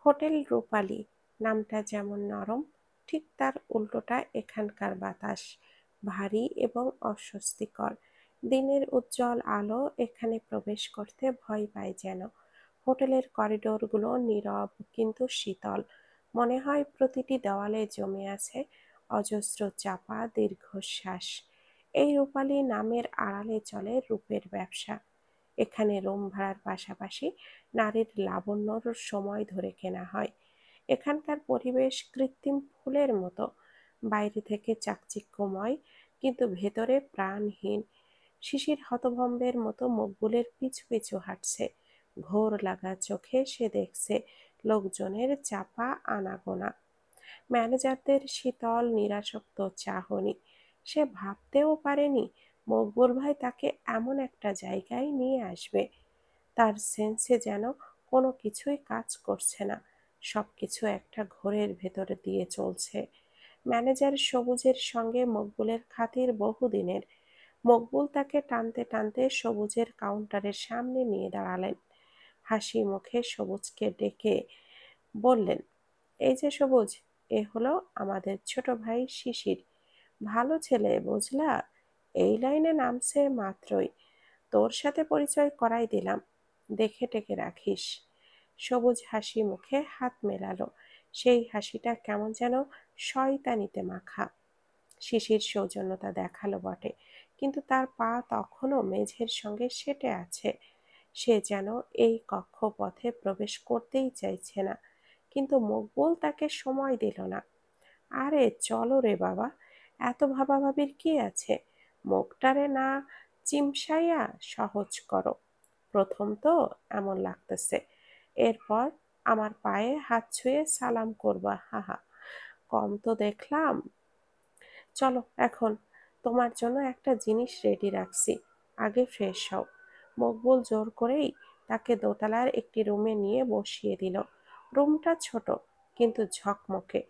Hotel রূপালী নামটা যেমন নরম, ঠিক তার উল্টোটা এখানকার বাতাস ভারী এবং অস্বস্তিকর। দিনের উজ্জ্বল আলো এখানে প্রবেশ করতে ভয় পায় যেন। হোটেলের করিডোরগুলো নীরব কিন্তু শীতল। মনে হয় প্রতিটি দেওয়ালে জমে আছে অজস্র চাপা দীর্ঘশ্বাস। এই রূপালী নামের আড়ালে চলে রূপের ব্যবসা। এখানে রুম ভাড়ার পাশাপাশি নারীর লাবণ্যর সময় ধরে কেনা হয়। এখানকার পরিবেশ কৃত্রিম ফুলের মতো, বাইরে থেকে চাকচিক্যময় কিন্তু ভেতরে প্রাণহীন। শিশির হতভম্বের মতো মকবুলের পিছু পিছু হাঁটছে। ঘোর লাগা চোখে সে দেখছে লোকজনের চাপা আনাগোনা, ম্যানেজারদের শীতল নিরাসক্ত চাহনি। সে ভাবতেও পারেনি মকবুল ভাই তাকে এমন একটা জায়গায় নিয়ে আসবে। তার সেন্সে যেন কোনো কিছুই কাজ করছে না, সবকিছু একটা ঘোরের ভেতরে দিয়ে চলছে। ম্যানেজার সবুজের সঙ্গে মকবুলের খাতির বহুদিনের। মকবুল তাকে টানতে টানতে সবুজের কাউন্টারের সামনে নিয়ে দাঁড়ালেন। হাসি মুখে সবুজকে ডেকে বললেন, এই যে সবুজ, এ হলো আমাদের ছোট ভাই শিশির। ভালো ছেলে বুঝলা, এই লাইনে নামছে মাত্রই তোর সাথে পরিচয় করাই দিলাম, দেখে টেকে রাখিস। সবুজ হাসি মুখে হাত মেলালো, সেই হাসিটা কেমন যেন শয়তানিতে মাখা। শিশির সৌজন্যতা দেখালো বটে, কিন্তু তার পা তখনও মেঝের সঙ্গে সেটে আছে। সে যেন এই কক্ষপথে প্রবেশ করতেই চাইছে না, কিন্তু মকবুল তাকে সময় দিল না। আরে চলো রে বাবা, এত ভাবাভাবির কি আছে? মুখটারে না চিমসাইয়া সহজ করো। প্রথম তো এমন লাগতেছে, এরপর আমার পায়ে হাত ছুঁয়ে সালাম করবা, হাহা, কম তো দেখলাম। চলো এখন, তোমার জন্য একটা জিনিস রেডি রাখছি, আগে ফ্রেশ হও। মকবুল জোর করেই তাকে দোতলার একটি রুমে নিয়ে বসিয়ে দিল। রুমটা ছোট কিন্তু ঝকমকে,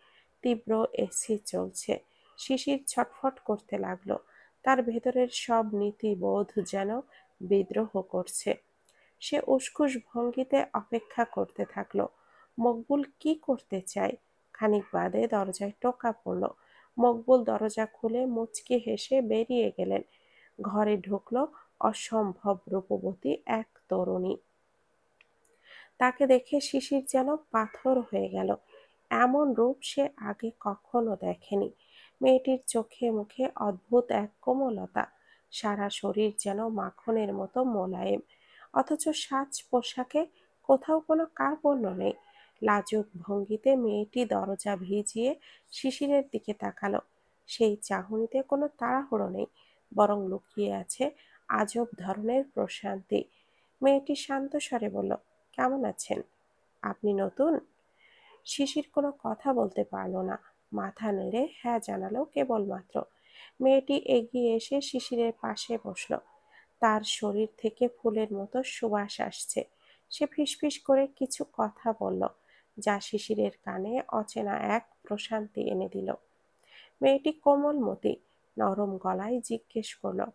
তীব্র এসি চলছে। শিশির ছটফট করতে লাগলো, তার ভেতরের সব নীতিবোধ যেন বিদ্রোহ করছে। সে উসখুস ভঙ্গিতে অপেক্ষা করতে থাকলো। মকবুল কি করতে চায়? খানিক বাদে দরজায় টোকা পড়ল। মকবুল দরজা খুলে মুচকি হেসে বেরিয়ে গেলেন। ঘরে ঢুকলো অসম্ভব রূপবতী এক তরুণী। তাকে দেখে শিশির যেন পাথর হয়ে গেল। এমন রূপ সে আগে কখনো দেখেনি। মেয়েটির চোখে মুখে অদ্ভুত এক কোমলতা, সারা শরীর যেন মাখনের মতো মোলায়েম, অথচ সাজ পোশাকে কোথাও কোনো কার্পণ্য নেই। লাজুক ভঙ্গিতে মেয়েটি দরজা ভিজিয়ে শিশিরের দিকে তাকালো। সেই চাহনিতে কোনো তাড়াহুড়ো নেই, বরং লুকিয়ে আছে আজব ধরনের প্রশান্তি। মেয়েটি শান্ত স্বরে বলল, কেমন আছেন? আপনি নতুন? শিশির কোনো কথা বলতে পারল না, মাথা নেড়ে হ্যাঁ জানালো কেবলমাত্র। মেয়েটি এগিয়ে এসে শিশিরের পাশে বসল। তার শরীর থেকে ফুলের মতো সুবাস আসছে। সে ফিসফিস করে কিছু কথা বলল, যা শিশিরের কানে অচেনা এক প্রশান্তি এনে দিল। মেয়েটি কোমলমতি, নরম গলায় জিজ্ঞেস করলো,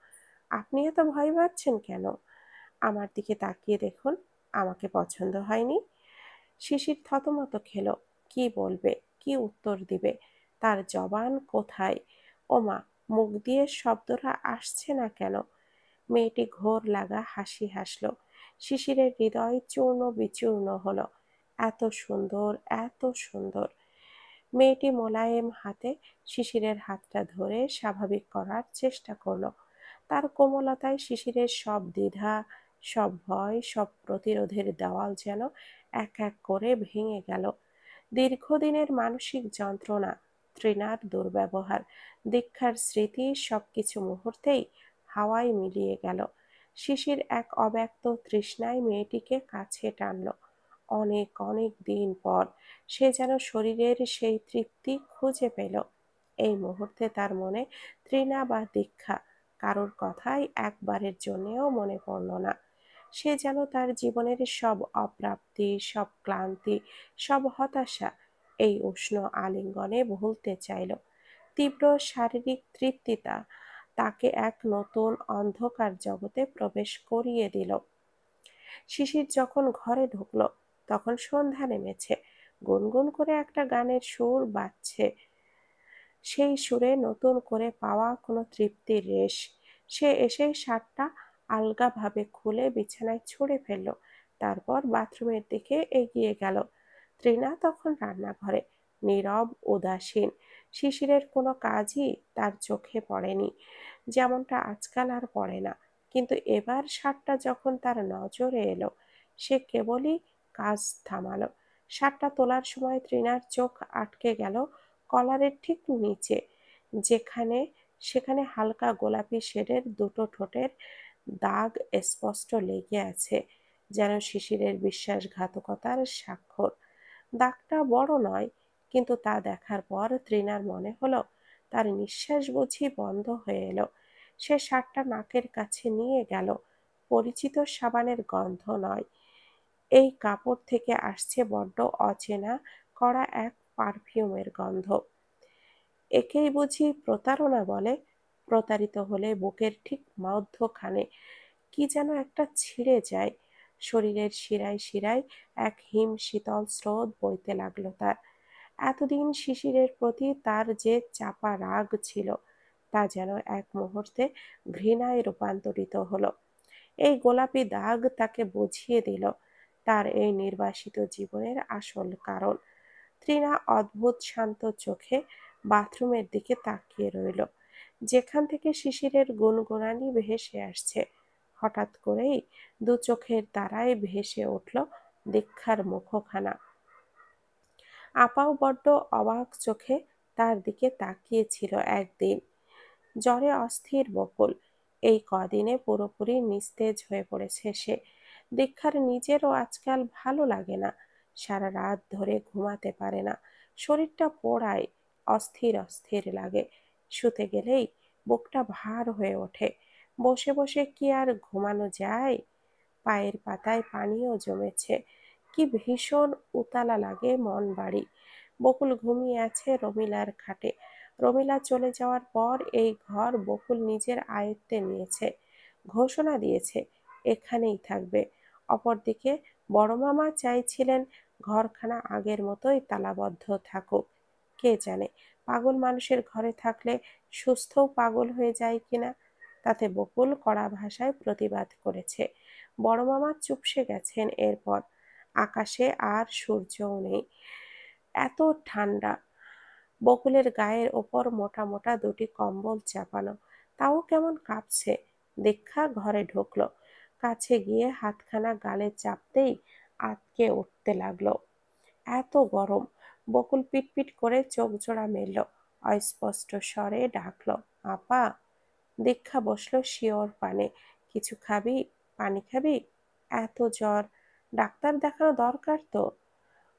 আপনি এত ভয় পাচ্ছেন কেন? আমার দিকে তাকিয়ে দেখুন, আমাকে পছন্দ হয়নি? শিশির থতমত খেলো, কি বলবে, কি উত্তর দিবে? তার জবান কোথায়? ওমা, মুখ দিয়ে শব্দটা আসছে না কেন? মেয়েটি ঘোর লাগা হাসি হাসলো। শিশিরের হৃদয় চূর্ণ বিচূর্ণ হলো। এত সুন্দর, এত সুন্দর! মেয়েটি মোলায়েম হাতে শিশিরের হাতটা ধরে স্বাভাবিক করার চেষ্টা করলো। তার কোমলতায় শিশিরের সব দ্বিধা, সব ভয়, সব প্রতিরোধের দেওয়াল যেন এক এক করে ভেঙে গেল। দীর্ঘদিনের মানসিক যন্ত্রণা, তৃণার দুর্ব্যবহার, দীক্ষার স্মৃতি সবকিছু মুহূর্তেই হাওয়ায় মিলিয়ে গেল। শিশির এক অব্যক্ত তৃষ্ণায় মেয়েটিকে কাছে টানল। অনেক অনেক দিন পর সে যেন শরীরের সেই তৃপ্তি খুঁজে পেল। এই মুহূর্তে তার মনে তৃণা বা দীক্ষা কারোর কথাই একবারের জন্যেও মনে পড়ল না। সে যেন তার জীবনের সব অপ্রাপ্তি, সব ক্লান্তি, সব হতাশা এই উষ্ণ আলিঙ্গনে ভুলতে চাইল। তীব্র শারীরিক তৃপ্তিতা তাকে এক নতুন অন্ধকার জগতে প্রবেশ করিয়ে দিল। শিশির যখন ঘরে ঢুকলো তখন সন্ধ্যা নেমেছে। গুনগুন করে একটা গানের সুর বাজছে, সেই সুরে নতুন করে পাওয়া কোনো তৃপ্তির রেশ। সে এসেই শার্টটা আলগাভাবে খুলে বিছানায় ছুঁড়ে ফেলল, তারপর বাথরুমের দিকে এগিয়ে গেল। তৃণা তখন রান্নাঘরে, নীরব উদাসীন। শিশিরের কোনো কাজই তার চোখে পড়েনি, যেমনটা আজকাল আর পড়ে না। কিন্তু এবার শার্টটা যখন তার নজরে এলো, সে কেবলই কাজ থামালো। শার্টটা তোলার সময় তৃণার চোখ আটকে গেল কলারের ঠিক নিচে, যেখানে সেখানে হালকা গোলাপি শেডের দুটো ঠোঁটের দাগ স্পষ্ট লেগে আছে, যেন শিশিরের বিশ্বাসঘাতকতার স্বাক্ষর। দাগটা বড় নয়, কিন্তু তা দেখার পর তৃণার মনে হলো তার নিঃশ্বাস বুঝি বন্ধ হয়ে এলো। সে শার্টটা নাকের কাছে নিয়ে গেল। পরিচিত সাবানের গন্ধ নয়, এই কাপড় থেকে আসছে বড্ড অচেনা কড়া এক পারফিউমের গন্ধ। একেই বুঝি প্রতারণা বলে? প্রতারিত হলে বুকের ঠিক মধ্যখানে কি যেন একটা ছিঁড়ে যায়। শরীরের শিরায় শিরায় এক হিম শীতল স্রোত বইতে লাগলো তার। এতদিন শিশিরের প্রতি তার যে চাপা রাগ ছিল, তা যেন এক মুহূর্তে ঘৃণায় রূপান্তরিত হলো। এই গোলাপি দাগ তাকে বুঝিয়ে দিল তার এই নির্বাসিত জীবনের আসল কারণ। তৃণা অদ্ভুত শান্ত চোখে বাথরুমের দিকে তাকিয়ে রইল, যেখান থেকে শিশিরের গুনগুনানি ভেসে আসছে। হঠাৎ করেই দু চোখের তারায় ভেসে উঠল দীক্ষার মুখখানা। আপাও বড্ড অবাক চোখে তার দিকে তাকিয়েছিল একদিন। জ্বরে অস্থির বকুল, এই কদিনে পুরোপুরি নিস্তেজ হয়ে পড়েছে সে। দীক্ষার নিজেরও আজকাল ভালো লাগে না, সারা রাত ধরে ঘুমাতে পারে না। শরীরটা পোড়ায়, অস্থির অস্থির লাগে। শুতে গেলেই বুকটা ভার হয়ে ওঠে। বসে বসে কি আর ঘুমানো যায়? পায়ের পাতায় পানিও জমেছে। কি ভীষণ উতালা লাগে মন বাড়ি। বকুল ঘুমিয়ে আছে রমিলার খাটে। রমিলা চলে যাওয়ার পর এই ঘর বকুল নিজের আয়ত্তে নিয়েছে, ঘোষণা দিয়েছে এখানেই থাকবে। অপরদিকে বড় মামা চাইছিলেন ঘরখানা আগের মতোই তালাবদ্ধ থাকুক। কে জানে, পাগল মানুষের ঘরে থাকলে সুস্থও পাগল হয়ে যায় কিনা। তাতে বকুল কড়া ভাষায় প্রতিবাদ করেছে। বড় মামা চুপসে গেছেন এরপর। আকাশে আর সূর্যও নেই, এত ঠান্ডা। বকুলের গায়ের ওপর মোটা মোটা দুটি কম্বল চাপানো, তাও কেমন কাঁপছে। দীক্ষা ঘরে ঢুকলো, কাছে গিয়ে হাতখানা গালে চাপতেই আটকে উঠতে লাগলো। এত গরম! বকুল পিটপিট করে চোখ জোড়া মেলল, অস্পষ্ট স্বরে ডাকলো, আপা। দীক্ষা বসলো শিওর পানে। কিছু খাবি? পানি খাবি? এত জ্বর, ডাক্তার দেখানো দরকার তো।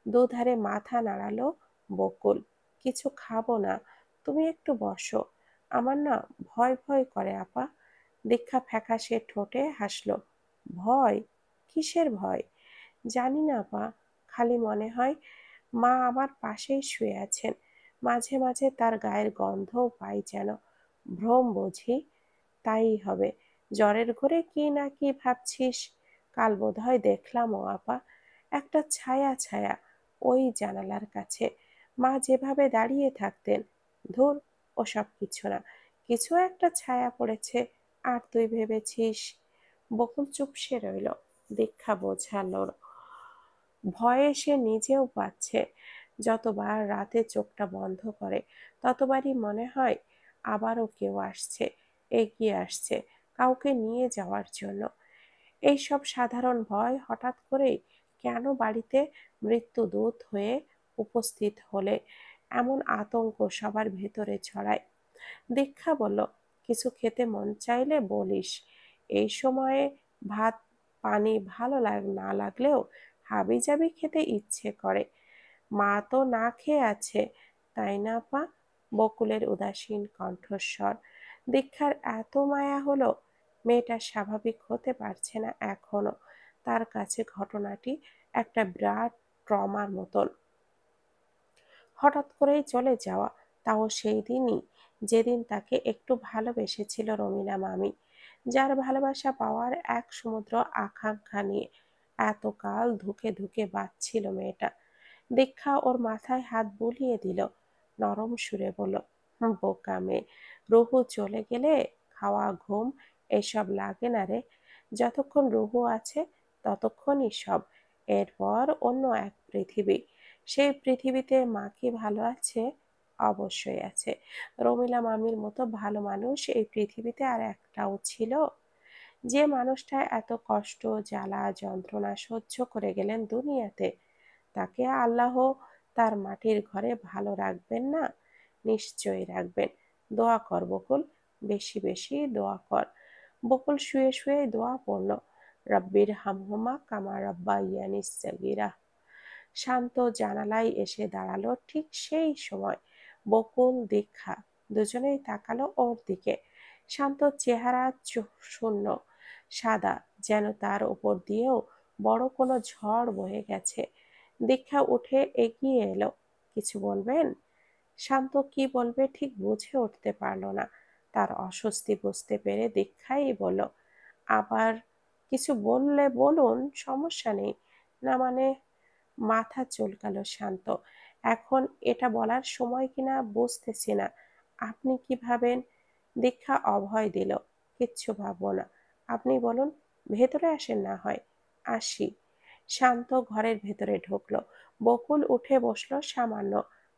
দুধারে মাথা নাড়ালো বকুল। কিছু খাবো না, তুমি একটু বসো। আমার না ভয় ভয় করে আপা। দীক্ষা ফ্যাকাশে ঠোঁটে হাসলো। ভয়? কিসের ভয়? জানি না আপা, খালি মনে হয় মা আমার পাশেই শুয়ে আছেন। মাঝে মাঝে তার গায়ের গন্ধও পাই যেন। ভ্রম বুঝি? তাই হবে। জ্বরের ঘোরে কি না কি ভাবছিস? কাল বোধহয় দেখলাম ও আপা, একটা ছায়া ছায়া ওই জানালার কাছে। মা যেভাবে দাঁড়িয়ে থাকতেন। ধুর, ওসব কিছু না। কিছু একটা ছায়া পড়েছে। আর তুই ভেবেছিস? বকুল চুপসে রইল। দীক্ষা বোঝালো, ভয়ে সে নিজেও পাচ্ছে। যতবার রাতে চোখটা বন্ধ করে, ততবারই মনে হয় আবারও কেউ আসছে, এগিয়ে আসছে কাউকে নিয়ে যাওয়ার জন্য। এইসব সাধারণ ভয় হঠাৎ করেই কেন বাড়িতে মৃত্যুদূত হয়ে উপস্থিত হলে এমন আতঙ্ক সবার ভেতরে ছড়ায়। দীক্ষা বলল, কিছু খেতে মন চাইলে বলিস। এই সময়ে ভাত পানি ভালো না লাগলেও হাবিজাবি খেতে ইচ্ছে করে। মা তো না খেয়ে আছে, তাই না পা? বকুলের উদাসীন কণ্ঠস্বর। দীক্ষার এত মায়া হলো, মেয়েটা স্বাভাবিক হতে পারছে না এখনো। তার কাছে ঘটনাটি একটা বিরাট ট্রমার মতন। হঠাৎ করেই চলে যাওয়া, তাও সেই দিনই যেদিন তাকে একটু ভালোবেসেছিল রমিলা মামি, যার ভালোবাসা পাওয়ার এক সমুদ্র আকাঙ্ক্ষা নিয়ে এতকাল ধুকে ধুকে বাঁচছিল মেয়েটা। দীক্ষা ওর মাথায় হাত বুলিয়ে দিল, নরম সুরে বলল, বোকা মেয়ে, রুহু চলে গেলে খাওয়া ঘুম এসব লাগে না রে। যতক্ষণ রুহু আছে ততক্ষণই সব। এরপর অন্য এক পৃথিবী। সেই পৃথিবীতে মা কি ভালো আছে? অবশ্যই আছে। রমিলা মামির মতো ভালো মানুষ এই পৃথিবীতে আর একটাও ছিল? যে মানুষটা এত কষ্ট, জ্বালা, যন্ত্রণা সহ্য করে গেলেন দুনিয়াতে, তাকে আল্লাহ তার মাটির ঘরে ভালো রাখবেন না? নিশ্চয়ই রাখবেন। দোয়া কর বকুল, বেশি বেশি দোয়া কর। বকুল শুয়ে শুয়ে দোয়া পড়ল, রব্বির হামহুমা কামা রব্বাইয়ানি সগীরা। শান্ত জানালায় এসে দাঁড়ালো ঠিক সেই সময়। বকুল, দীক্ষা দুজনেই তাকালো ওর দিকে। শান্ত চেহারা শূন্য, সাদা, যেন তার উপর দিয়েও বড় কোনো ঝড় বয়ে গেছে। দীক্ষা উঠে এগিয়ে এলো, কিছু বলবেন? শান্ত কি বলবে ঠিক বুঝে উঠতে পারল না। তার অস্বস্তি বুঝতে পেরে দীক্ষাই বলল, আবার কিছু বললে বলুন, সমস্যা নেই। না মানে? মাথা চুলকালো শান্ত। এখন এটা বলার সময় কিনা বুঝতেছি না। আপনি কি ভাবেন? দীক্ষা অভয় দিল, কিচ্ছু ভাববো না। আপনি বলুন, ভেতরে আসেন না হয়। আসি। শান্ত ঘরের ভেতরে ঢুকলো। বকুল উঠে বসলো সামান্য,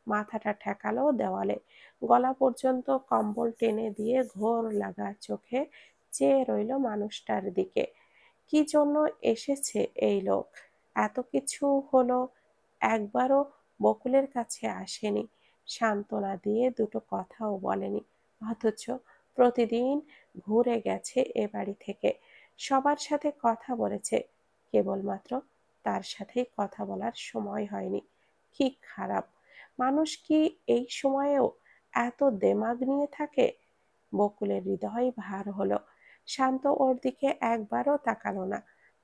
মাথাটা ঠেকালো দেওয়ালে, গলা পর্যন্ত কম্বল টেনে দিয়ে ঘোর লাগা চোখে চেয়ে রইল মানুষটার দিকে। কি জন্য এসেছে এই লোক? এত কিছু হলো, একবারও বকুলের কাছে আসেনি, সান্ত্বনা দিয়ে দুটো কথাও বলেনি। অথচ প্রতিদিন ঘুরে গেছে এ বাড়ি থেকে, সবার সাথে কথা বলেছে, কেবলমাত্র তার সাথেই কথা বলার সময় হয়নি। কি খারাপ মানুষ! কি এই সময়েও এত দেমাগ নিয়ে থাকে? বকুলের হৃদয় ভার হলো। শান্ত ওর দিকে একবারও তাকালো না,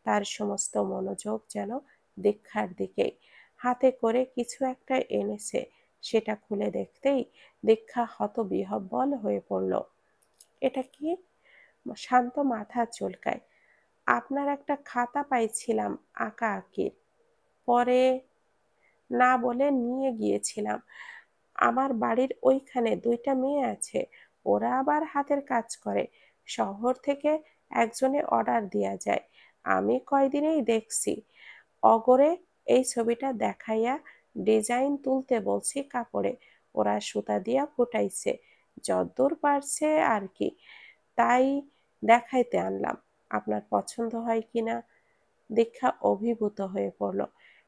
তার সমস্ত মনোযোগ যেন দীক্ষার দিকেই। হাতে করে কিছু একটা এনেছে, সেটা খুলে দেখতেই দীক্ষা হতবিহ্বল হয়ে পড়ল। এটা কি? শান্ত মাথা চুলকায়। আপনার একটা খাতা পাইছিলাম আঁকা আঁকির, পরে না বলে নিয়ে গিয়েছিলাম। আমার বাড়ির ওইখানে দুইটা মেয়ে আছে, ওরা আবার হাতের কাজ করে। শহর থেকে একজনে অর্ডার দেয়া যায়। আমি কয়দিনেই দেখছি, অগরে এই ছবিটা দেখাইয়া ডিজাইন তুলতে বলছি কাপড়ে, ওরা সুতা দিয়া ফুটাইছে যদ্দূর পারছে আর কি, তাই দেখাইতে আনলাম। আপনার পছন্দ হয় কিনা? দীক্ষা অভিভূত হয়ে পড়ল।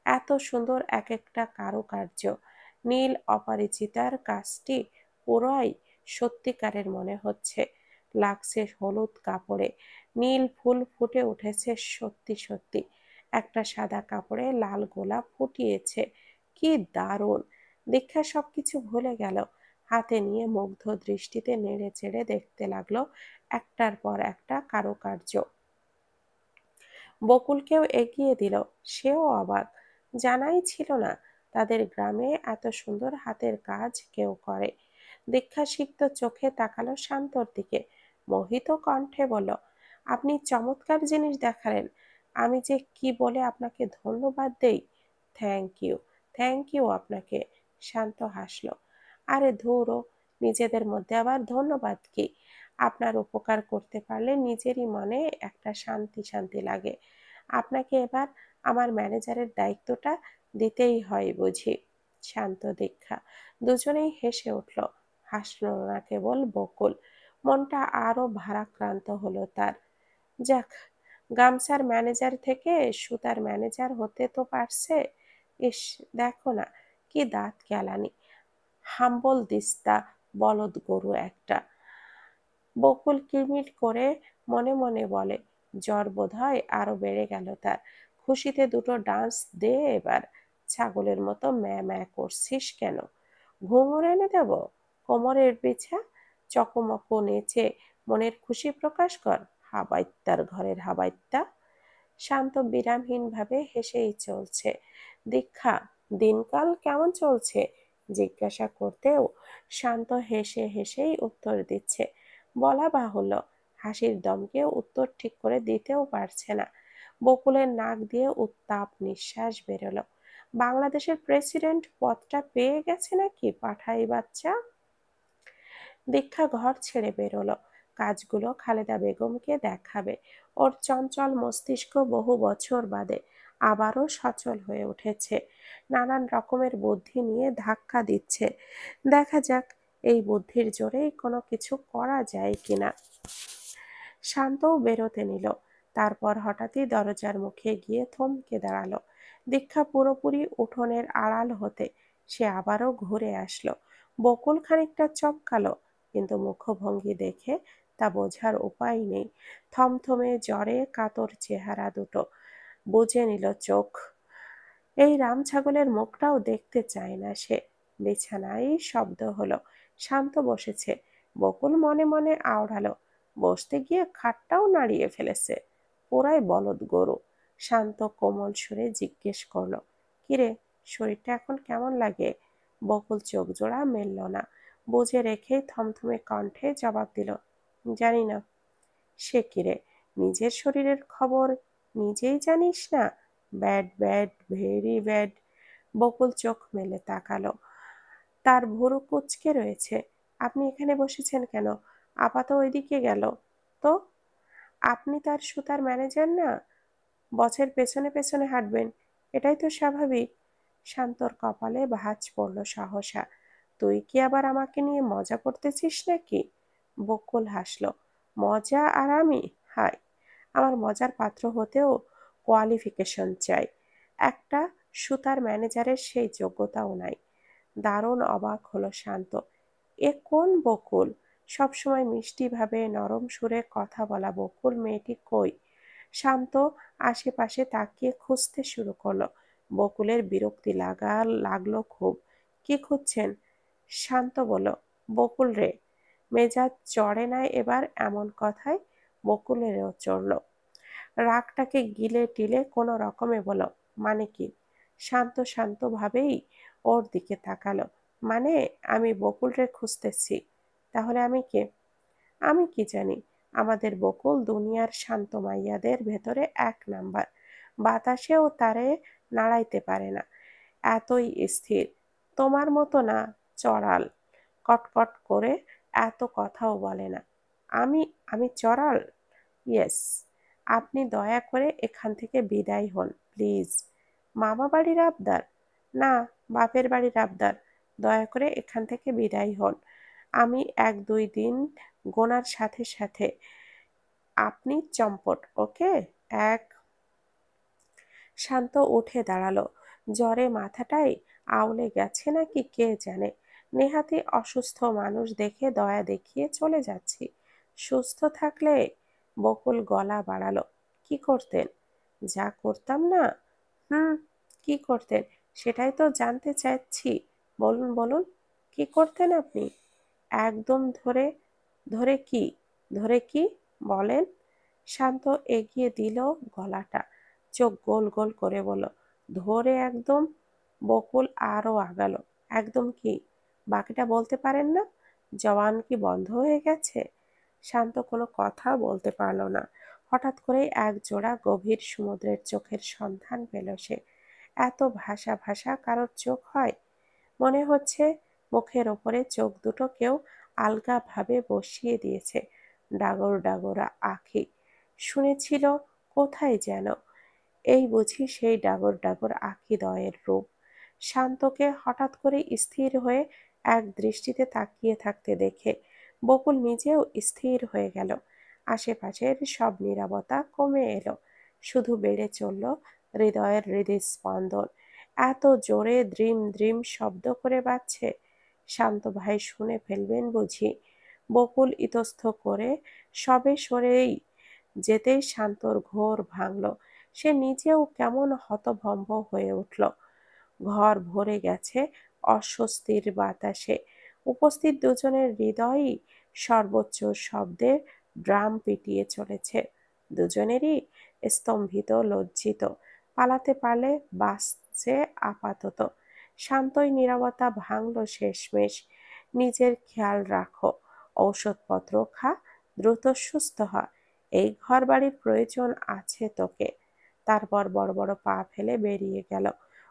এত সুন্দর এক একটা কারুকার্য! নীল অপরাজিতার কাজটি পুরাই সত্যিকারের মনে হচ্ছে। লাগছে হলুদ কাপড়ে, নীল ফুল ফুটে উঠেছে সত্যি সত্যি। একটা সাদা কাপড়ে লাল গোলাপ ফুটিয়েছে। কি দারুণ! দীক্ষা সবকিছু ভুলে গেল। হাতে নিয়ে মুগ্ধ দৃষ্টিতে নেড়ে চেড়ে দেখতে লাগলো একটার পর একটা কারুকার্য। বকুলকেও এগিয়ে দিল, সেও অবাক। জানাই ছিল না তাদের গ্রামে এত সুন্দর হাতের কাজ কেউ করে। দীক্ষাসিক্ত চোখে তাকালো শান্তর দিকে, মোহিত কণ্ঠে বলল, আপনি চমৎকার জিনিস দেখালেন। আমি যে কি বলে আপনাকে ধন্যবাদ দেই। থ্যাংক ইউ, থ্যাংক ইউ আপনাকে। শান্ত হাসলো। আরে ধুরো, নিজেদের মধ্যে আবার ধন্যবাদ কি? আপনার উপকার করতে পারলে নিজেরই মনে একটা শান্তি শান্তি লাগে। আপনাকে এবার আমার ম্যানেজারের দায়িত্বটা দিতেই হয় বুঝি। শান্ত, দীক্ষা দুজনেই হেসে উঠল। হাসল না কেবল বকুল, মনটা আরো ভারাক্রান্ত হলো তার। যাক, গামছার ম্যানেজার থেকে সুতার ম্যানেজার হতে তো পারছে। ইস, দেখো না কি দাঁত কেলানি, হাম্বল দিস্তা বলদ গরু একটা। বকুল কিরমির করে মনে মনে বলে, জ্বর বোধহয় আরো বেড়ে গেল তার। খুশিতে দুটো ডান্স দে এবার। ছাগলের মতো ম্যাঁ ম্যাঁ করছিস কেন? ঘুঙুর এনে দেব? কোমরের বিছা, চকমকো নেচে মনের খুশি প্রকাশ কর। হাবাইত্যার ঘরের হাবাইত্যা। শান্ত বিরামহীন ভাবে হেসেই চলছে। দীক্ষা দিনকাল কেমন চলছে জিজ্ঞাসা করতেও শান্ত হেসে হেসেই উত্তর দিচ্ছে। বলা বাহুল্য, হাসির দমকে উত্তর ঠিক করে দিতেও পারছে না। বকুলের নাক দিয়ে উত্তাপ নিঃশ্বাস বেরোলো। বাংলাদেশের প্রেসিডেন্ট পদটা পেয়ে গেছে নাকি পাঠাই বাচ্চা? দীক্ষা ঘর ছেড়ে বেরোলো। কাজগুলো খালেদা বেগমকে দেখাবে। ওর চঞ্চল মস্তিষ্ক বহু বছর বাদে আবারও সচল হয়ে উঠেছে। নানান রকমের বুদ্ধি নিয়ে ধাক্কা দিচ্ছে। দেখা যাক এই বুদ্ধির জোরেই কোনো কিছু করা যায় কিনা। শান্তও বেরোতে নিল। তারপর হঠাৎই দরজার মুখে গিয়ে থমকে দাঁড়ালো। দীক্ষা পুরোপুরি উঠোনের আড়াল হতে সে আবারও ঘুরে আসলো। বকুল খানিকটা চমকালো, কিন্তু মুখভঙ্গি দেখে তা বোঝার উপায় নেই। থমথমে জ্বরে কাতর চেহারা দুটো, বুজে নিল চোখ। এই রাম ছাগলের মুখটাও দেখতে চায় না সে। বিছানায় শব্দ হলো। শান্ত বসেছে। বকুল মনে মনে আওড়ালো, বসতে গিয়ে খাটটাও নাড়িয়ে ফেলেছে। পুরাই বলদ গরু। শান্ত কোমল সুরে জিজ্ঞেস করলো, কিরে, শরীরটা এখন কেমন লাগে? বকুল চোখ জোড়া মেলল না। বুঝে রেখেই থমথমে কণ্ঠে জবাব দিল, জানি না। সে কিরে, নিজের শরীরের খবর নিজেই জানিস না? Bad bad, very bad. Bakul চোখ মেলে তাকালো। তার ভুরু কুঁচকে রয়েছে। আপনি এখানে বসেছেন কেন? আপাত ওইদিকে গেল তো। আপনি তার সুতার ম্যানেজার না? বছের পেছনে পেছনে হাঁটবেন, এটাই তো স্বাভাবিক। শান্তর কপালে ভাঁজ পড়ল সহসা। তুই কি আবার আমাকে নিয়ে মজা করতেছিস নাকি? বকুল হাসল। মজা আর আমি? হায়, আমার মজার পাত্র হতেও কোয়ালিফিকেশন চাই। একটা সুতার ম্যানেজারের সেই যোগ্যতাও নাই। দারুণ অবাক হলো শান্ত। এ কোন বকুল? সবসময় মিষ্টিভাবে নরম সুরে কথা বলা বকুল মেয়েটি কই? শান্ত আশেপাশে তাকিয়ে খুঁজতে শুরু করলো। বকুলের বিরক্তি লাগলো খুব। কি খুঁজছেন? শান্ত বলল, বকুল রে। মেজাজ চড়ে না এবার এমন কথায় বকুলেরও চড়ল। রাগটাকে গিলে টিলে কোনো রকমে বলল, মানে কি? শান্ত শান্ত ভাবেই ওর দিকে তাকালো। মানে, আমি বকুল রে খুঁজতেছি। তাহলে আমি কে? আমি কি জানি। আমাদের বকুল দুনিয়ার শান্ত মাইয়াদের ভেতরে 1 নাম্বার। বাতাসেও তারে নাড়াইতে পারে না, এতই স্থির। তোমার মতো না, চড়াল। কটকট করে এত কথাও বলে না। আমি আমি চড়াল? ইয়েস। আপনি দয়া করে এখান থেকে বিদায় হন প্লিজ। মামা বাড়ির আবদার? না, বাপের বাড়ির আবদার। দয়া করে এখান থেকে বিদায় হন। আমি 1-2 দিন গোনার সাথে সাথে আপনি চম্পট, ওকে? এক। শান্ত উঠে দাঁড়ালো। জ্বরে মাথাটাই আউলে গেছে নাকি কে জানে। নেহাতি অসুস্থ মানুষ দেখে দয়া দেখিয়ে চলে যাচ্ছি। সুস্থ থাকলে। বকুল গলা বাড়ালো, কি করতেন? যা করতাম না? হুম, কি করতেন সেটাই তো জানতে চাচ্ছি। বলুন বলুন, কি করতেন আপনি? একদম ধরে। ধরে কি? ধরে কি বলেন? শান্ত এগিয়ে দিল গলাটা। চোখ গোল গোল করে বলল, ধরে একদম। বকুল আরো আগালো, একদম কি? বাকিটা বলতে পারেন না? জবান কি বন্ধ হয়ে গেছে? শান্ত কোনো কথা বলতে পারল না। হঠাৎ করেই এক জোড়া গভীর সমুদ্রের চোখের সন্ধান পেল সে। এত ভাষা ভাষা কারোর চোখ হয়? মনে হচ্ছে মুখের ওপরে চোখ দুটো কেউ আলগাভাবে বসিয়ে দিয়েছে। ডাগর ডাগরা আঁখি। শুনেছিল কোথায় যেন। এই বুঝি সেই ডাগর ডাগর আঁখিদ্বয়ের রূপ। শান্তকে হঠাৎ করে স্থির হয়ে এক দৃষ্টিতে তাকিয়ে থাকতে দেখে বকুল নিজেও স্থির হয়ে গেল। আশেপাশের সব নীরবতা কমে এলো। শুধু বেড়ে চলল হৃদয়ের হৃদস্পন্দন। এত জোরে দ্রিম দ্রিম শব্দ করে বাজছে। শান্ত ভাই শুনে ফেলবেন বুঝি। বকুল ইতস্থ করে সবে সরেই যেতেই শান্তর ঘোর ভাঙল। সে নিজেও কেমন হতভম্ব হয়ে উঠল। ঘর ভরে গেছে অস্বস্তির বাতাসে। উপস্থিত দুজনের হৃদয়ই সর্বোচ্চ শব্দে ড্রাম পিটিয়ে চলেছে। দুজনেরই স্তম্ভিত, লজ্জিত। পালাতে পারলে বাঁচছে আপাতত। শান্তই নীরবতা ভাঙল শেষমেশ। নিজের খেয়াল রাখো, ঔষধপত্র খা, দ্রুত সুস্থ হ। এই ঘরবাড়ির প্রয়োজন আছে তোকে। তারপর বড় বড় পা ফেলে বেরিয়ে গেল।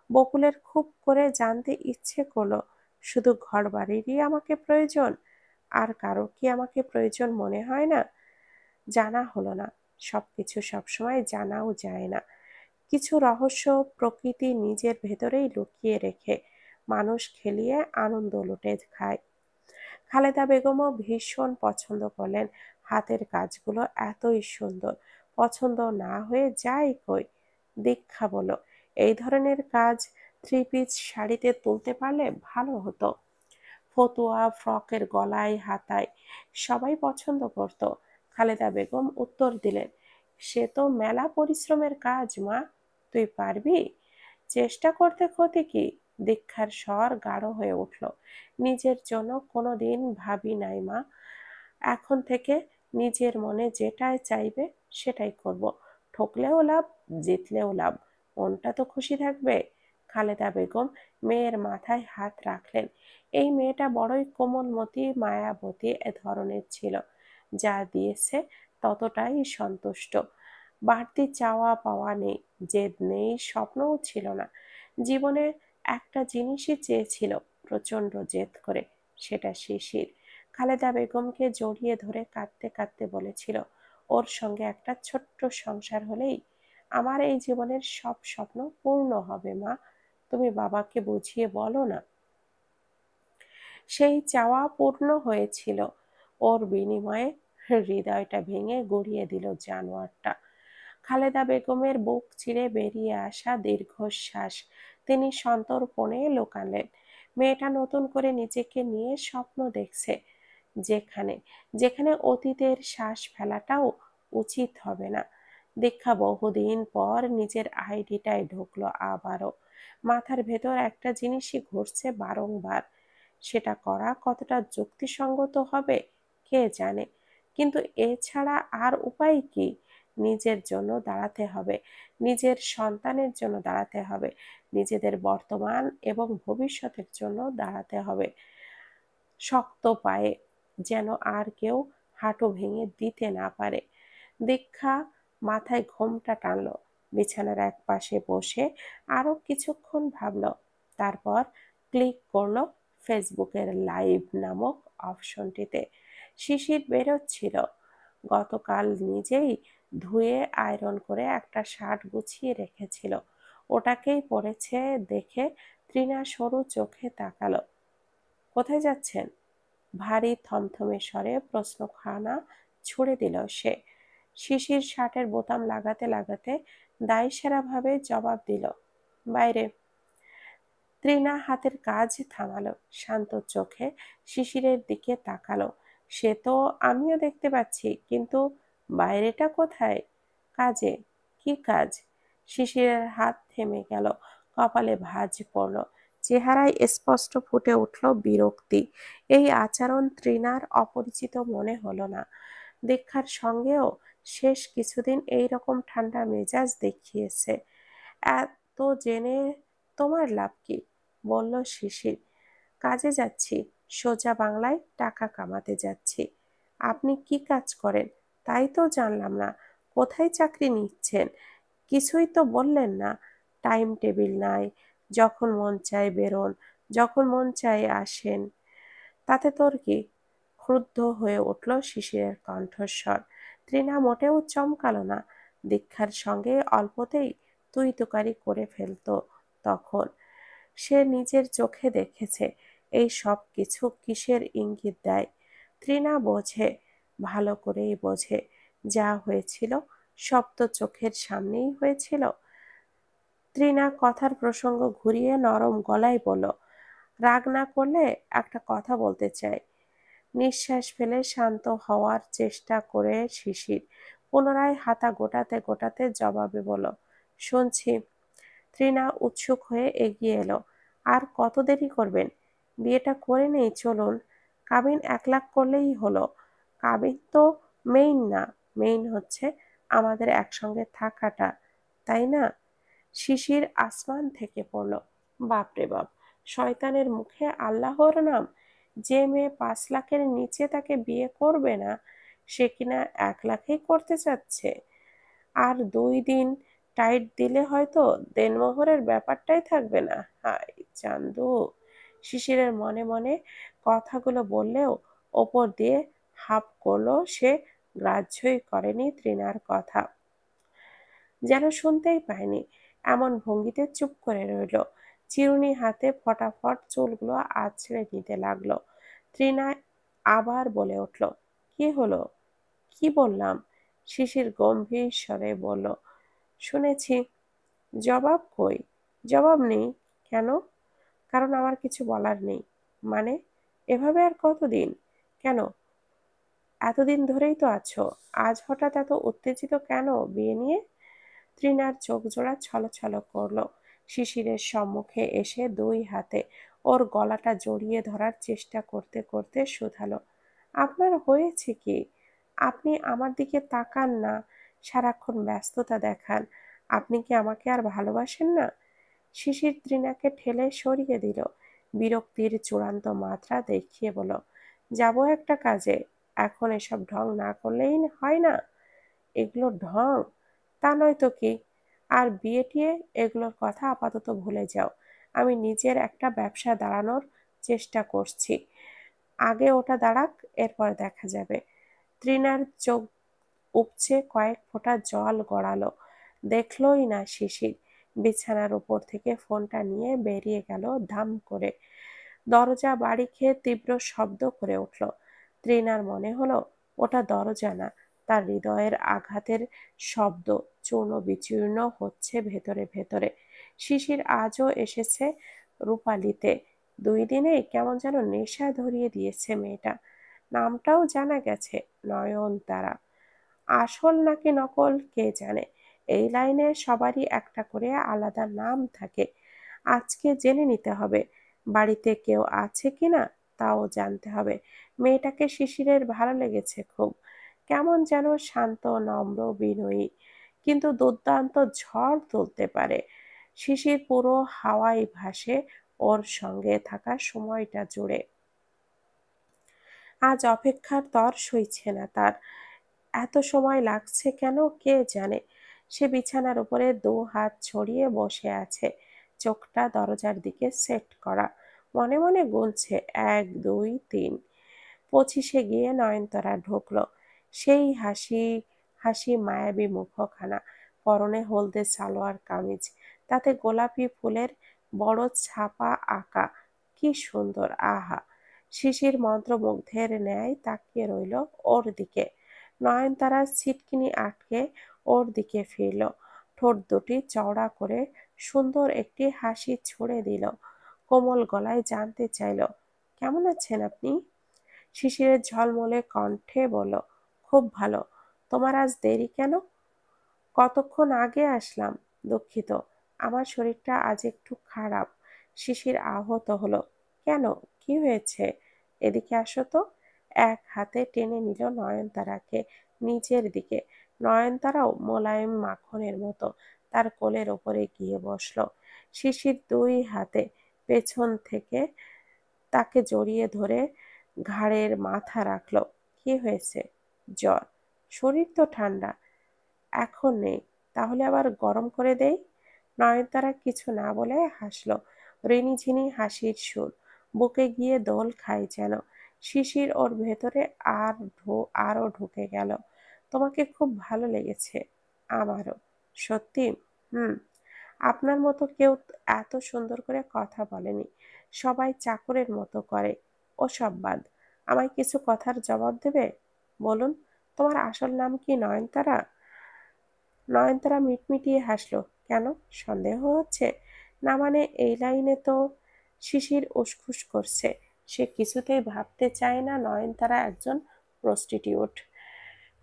বকুলের খুব করে জানতে ইচ্ছে করলো, শুধু ঘর বাড়িরই আমাকে প্রয়োজন, আর কারো কি আমাকে প্রয়োজন মনে হয় না? জানা হলো না, সবকিছু সবসময় জানাও যায় না। কিছু রহস্য প্রকৃতি নিজের ভেতরেই লুকিয়ে রেখে মানুষ খেলিয়ে আনন্দ লুটে খায়। খালেদা বেগমও ভীষণ পছন্দ করলেন হাতের কাজগুলো, এতই সুন্দর। পছন্দ না হয়ে যায় কই? দীক্ষা বলো, এই ধরনের কাজ থ্রি পিস শাড়িতে তুলতে পারলে ভালো হতো। ফতুয়া ফ্রকের গলায় হাতায় সবাই পছন্দ করত। খালেদা বেগম উত্তর দিলেন, সে তো মেলা পরিশ্রমের কাজ মা, তুই পারবি? চেষ্টা করতে ক্ষতি কি? দীক্ষার স্বর গাঢ় হয়ে উঠল। নিজের জন্য কোনোদিন ভাবি নাই মা, এখন থেকে নিজের মনে যেটাই চাইবে সেটাই করব। ঠকলেও লাভ, জিতলেও লাভ, মনটা তো খুশি থাকবে। খালেদা বেগম মেয়ের মাথায় হাত রাখলেন। এই মেয়েটা বড়ই কোমলমতি মায়াবতী এ ধরনের ছিল, যা দিয়েছে ততটাই সন্তুষ্ট। বাড়তি চাওয়া পাওয়া নেই, জেদ নেই, স্বপ্নও ছিল না। জীবনে একটা জিনিসই চেয়েছিল প্রচন্ড জেদ করে, সেটা শিশির। খালেদা বেগমকে জড়িয়ে ধরে কাঁদতে কাঁদতে বলেছিল, ওর সঙ্গে একটা ছোট্ট সংসার হলেই আমার এই জীবনের সব স্বপ্ন পূর্ণ হবে মা, তুমি বাবাকে বুঝিয়ে বলো না। সেই চাওয়া পূর্ণ হয়েছিল, ওর বিনিময়ে হৃদয়টা ভেঙে গড়িয়ে দিল জানোয়ারটা। খালেদা বেগমের বুক চিরে বেরিয়ে আসা দীর্ঘশ্বাস তিনি সন্তর্পণে লুকালেন। মেয়েটা নতুন করে নিজেকে নিয়ে স্বপ্ন দেখছে, যেখানে যেখানে অতীতের শ্বাস ফেলাটাও উচিত হবে না। দীক্ষা বহুদিন পর নিজের আইডিটায় ঢুকলো আবারও। মাথার ভেতর একটা জিনিসই ঘুরছে বারংবার, সেটা করা কতটা যুক্তিসঙ্গত হবে কে জানে, কিন্তু এছাড়া আর উপায় কি? নিজের জন্য দাঁড়াতে হবে, নিজের সন্তানের জন্য দাঁড়াতে হবে, নিজেদের বর্তমান এবং ভবিষ্যতের জন্য দাঁড়াতে হবে শক্ত পায়ে, যেন আর কেউ হাঁটু ভেঙে দিতে না পারে। দীক্ষা মাথায় ঘোমটা টানলো, বিছানার এক পাশে বসে আরো কিছুক্ষণ ভাবলো। তারপর ক্লিক করলো ফেসবুকের লাইভ নামক অপশনটিতে। শিশির বেরোচ্ছিল, গতকাল নিজেই ধুয়ে আয়রন করে একটা শার্ট গুছিয়ে রেখেছিল, ওটাকেই পরেছে দেখে তৃণা সরু চোখে তাকালো। কোথায় যাচ্ছেন? ভারী থমথমে স্বরে প্রশ্নখানা ছুড়ে দিল সে। শিশির শার্টের বোতাম লাগাতে লাগাতে দায়সারাভাবে জবাব দিল, বাইরে। তৃণা হাতের কাজ থামালো, শান্ত চোখে শিশিরের দিকে তাকালো। সে তো আমিও দেখতে পাচ্ছি, কিন্তু বাইরেটা কোথায়? কাজে। কি কাজ? শিশিরের হাত থেমে গেল, কপালে ভাঁজ পড়ল, চেহারায় স্পষ্ট ফুটে উঠল বিরক্তি। এই আচরণ তৃণার অপরিচিত মনে হলো না। দীক্ষার সঙ্গেও শেষ কিছুদিন এইরকম ঠান্ডা মেজাজ দেখিয়েছে। এত জেনে তোমার লাভ কি? বলল শিশির। কাজে যাচ্ছি, সোজা বাংলায় টাকা কামাতে যাচ্ছি। আপনি কি কাজ করেন তাই তো জানলাম না। কোথায় চাকরি নিচ্ছেন কিছুই তো বললেন না। টাইম টেবিল নাই, যখন মন চায় বেরোন, যখন মন চায় আসেন। তাতে তোর কি? ক্রুদ্ধ হয়ে উঠল শিশিরের কণ্ঠস্বর। তৃণা মোটেও চমকালো না। দীক্ষার সঙ্গে অল্পতেই তুই তুকারি করে ফেলতো তখন। সে নিজের চোখে দেখেছে এই সব কিছু কিসের ইঙ্গিত দেয়। তৃণা বোঝে, ভালো করেই বোঝে, যা হয়েছিল সব তো চোখের সামনেই হয়েছিল। তৃণা কথার প্রসঙ্গ ঘুরিয়ে নরম গলায় বলল, রাগ না করলে একটা কথা বলতে চাই। নিঃশ্বাস ফেলে শান্ত হওয়ার চেষ্টা করে শিশির পুনরায় হাতা গোটাতে গোটাতে জবাবে বলল, শুনছি। তৃণা উৎসুক হয়ে এগিয়ে এলো। আর কত দেরি করবেন? বিয়েটা করে নেই চলুন। কাবিন 1 লাখ করলেই হলো। কাবিন তো মেইন না, মেইন হচ্ছে আমাদের একসঙ্গে থাকাটা, তাই না? শিশির আসমান থেকে পড়ল। বাপরে বাপ, শয়তানের মুখে আল্লাহর নাম! যে মেয়ে 5 লাখের নিচে তাকে বিয়ে করবে না, সে কিনা 1 লাখেই করতে চাচ্ছে। আর 2 দিন টাইট দিলে হয়তো দেনমোহরের ব্যাপারটাই থাকবে না। হায় চান্দু! শিশিরের মনে মনে কথাগুলো বললেও ওপর দিয়ে হাঁপ করলো সে গ্রাহ্যই করেনি তৃণার কথা, যেন শুনতেই পায়নি। এমন ভঙ্গিতে চুপ করে রইল। চিরুনি হাতে ফটাফট চুলগুলো আঁচড়ে নিতে লাগলো। তৃণা আবার বলে উঠল, কি হলো? কি বললাম? শিশির গম্ভীর স্বরে বলল, শুনেছি। জবাব কই? জবাব নেই। কেন? কারণ আমার কিছু বলার নেই। মানে? এভাবে আর কতদিন? কেন? এতদিন ধরেই তো আছো। আজ হঠাৎ এত উত্তেজিত কেন বিয়ে নিয়ে? তৃণার চোখজোড়া ছলছল করল। শিশিরের সম্মুখে এসে দুই হাতে ওর গলাটা জড়িয়ে ধরার চেষ্টা করতে করতে শুধালো, আপনার হয়েছে কি? আপনি আমার দিকে তাকান না, সারাক্ষণ ব্যস্ততা দেখান। আপনি কি আমাকে আর ভালোবাসেন না? শিশির তৃণাকে ঠেলে সরিয়ে দিল। বিরক্তির চূড়ান্ত মাত্রা দেখিয়ে বলল, যাবো একটা কাজে। এখন এসব ঢং না করলেই হয় না। এগুলো ঢং? তা নয় তো কি। আর বিয়ে টিয়ে এগুলোর কথা আপাতত ভুলে যাও। আমি নিজের একটা ব্যবসা দাঁড়ানোর চেষ্টা করছি। আগে ওটা দাঁড়াক, এরপর দেখা যাবে। তৃণার চোখ উপচে কয়েক ফোঁটা জল গড়ালো। দেখলই না শিশির। বিছানার উপর থেকে ফোনটা নিয়ে বেরিয়ে গেল ধাম করে। দরজা বাড়ি খেয়ে তীব্র শব্দ করে উঠল। তৃণার মনে হলো ওটা দরজা না, তার হৃদয়ের আঘাতের শব্দ চূর্ণ বিচূর্ণ হচ্ছে ভেতরে ভেতরে। শিশির আজও এসেছে রূপালিতে। 2 দিনেই কেমন যেন নেশা ধরিয়ে দিয়েছে মেয়েটা। নামটাও জানা গেছে, নয়নতারা। আসল নাকি নকল কে জানে। এই লাইনে সবারই একটা করে আলাদা নাম থাকে। আজকে জেনে নিতে হবে। বাড়িতে কেউ আছে কিনা তাও জানতে হবে। মেয়েটাকে শিশিরের ভালো লেগেছে খুব। কেমন যেন শান্ত, নম্র, বিনয়ী, কিন্তু দুর্দান্ত ঝড় তুলতে পারে। শিশির পুরো হাওয়ায় ভাসে ওর সঙ্গে থাকা সময়টা জুড়ে। আজ অপেক্ষার তর সইছে না তার। এত সময় লাগছে কেন কে জানে। সে বিছানার উপরে 2 হাত ছড়িয়ে বসে আছে, চোখটা দরজার দিকে সেট করা। মনে মনে গুনছে 1 2 3। 25-এ গিয়ে নয়নতারা ঢুকলো। সেই হাসি হাসি মায়াবী মুখখানা, পরনে হলদে সালোয়ার কামিজ, তাতে গোলাপি ফুলের বড় ছাপা আঁকা। কি সুন্দর! আহা! শিশির মন্ত্রমুগ্ধের ন্যায় তাকিয়ে রইল ওর দিকে। নয়নতারা ছিটকিনি আটকে ওর দিকে ফিরল। ঠোঁট দুটি চওড়া করে সুন্দর একটি হাসি ছুড়ে দিল। কোমল গলায় জানতে চাইল, কেমন আছেন আপনি? শিশিরের ঝলমলে কণ্ঠে বলল, খুব ভালো। তোমার আজ দেরি কেন? কতক্ষণ আগে আসলাম। দুঃখিত, আমার শরীরটা আজ একটু খারাপ। শিশির আহত হলো। কেন? কি হয়েছে? এদিকে আসো তো। এক হাতে টেনে নিল নয়নতারাকে নিজের দিকে। নয়নতারাও মোলায়েম মাখনের মতো তার কোলের ওপরে গিয়ে বসলো। শিশির 2 হাতে পেছন থেকে তাকে জড়িয়ে ধরে ঘাড়ের মাথা রাখলো। কি হয়েছে? জ্বর। শরীর তো ঠান্ডা। এখন নেই। তাহলে আবার গরম করে দেই? নয়নতারা কিছু না বলে হাসল। রিনিঝিনি হাসির সুর বুকে গিয়ে দোল খায় যেন। শিশির ওর ভেতরে আরো ঢুকে গেল। তোমাকে খুব ভালো লেগেছে। আমারও। সত্যি? হুম। আপনার মতো কেউ এত সুন্দর করে কথা বলেনি। সবাই চাকরের মতো করে। ওসব বাদ। আমায় কিছু কথার জবাব দেবে? বলুন, তোমার আসল নাম কি নয়নতারা? নয়নতারা মিটমিটিয়ে হাসল। কেন? সন্দেহ হচ্ছে? না মানে এই লাইনে তো। শিশির উসখুস করছে। সে কিছুতেই ভাবতে চায় না নয়নতারা একজন প্রস্টিটিউট।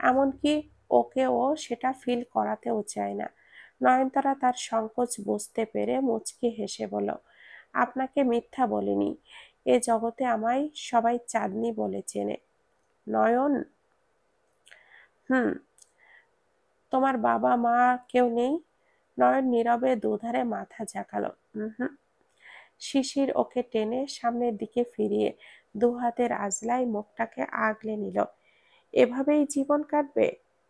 এমনকি ওকেও সেটা ফিল করাতেও চায় না। নয়নতারা তার সংকোচ বুঝতে পেরে মুচকি হেসে বলল, আপনাকে মিথ্যা বলিনি। এ জগতে আমায় সবাই চাঁদনি বলে চেনে। নয়ন? হুম। তোমার বাবা মা কেউ নেই? নয়ন নীরবে দুধারে মাথা ঝাঁকালো। হুম। শিশির ওকে টেনে সামনের দিকে ফিরিয়ে 2 হাতের আঁজলায় মুখটাকে আগলে নিল। এভাবেই জীবন কাটবে?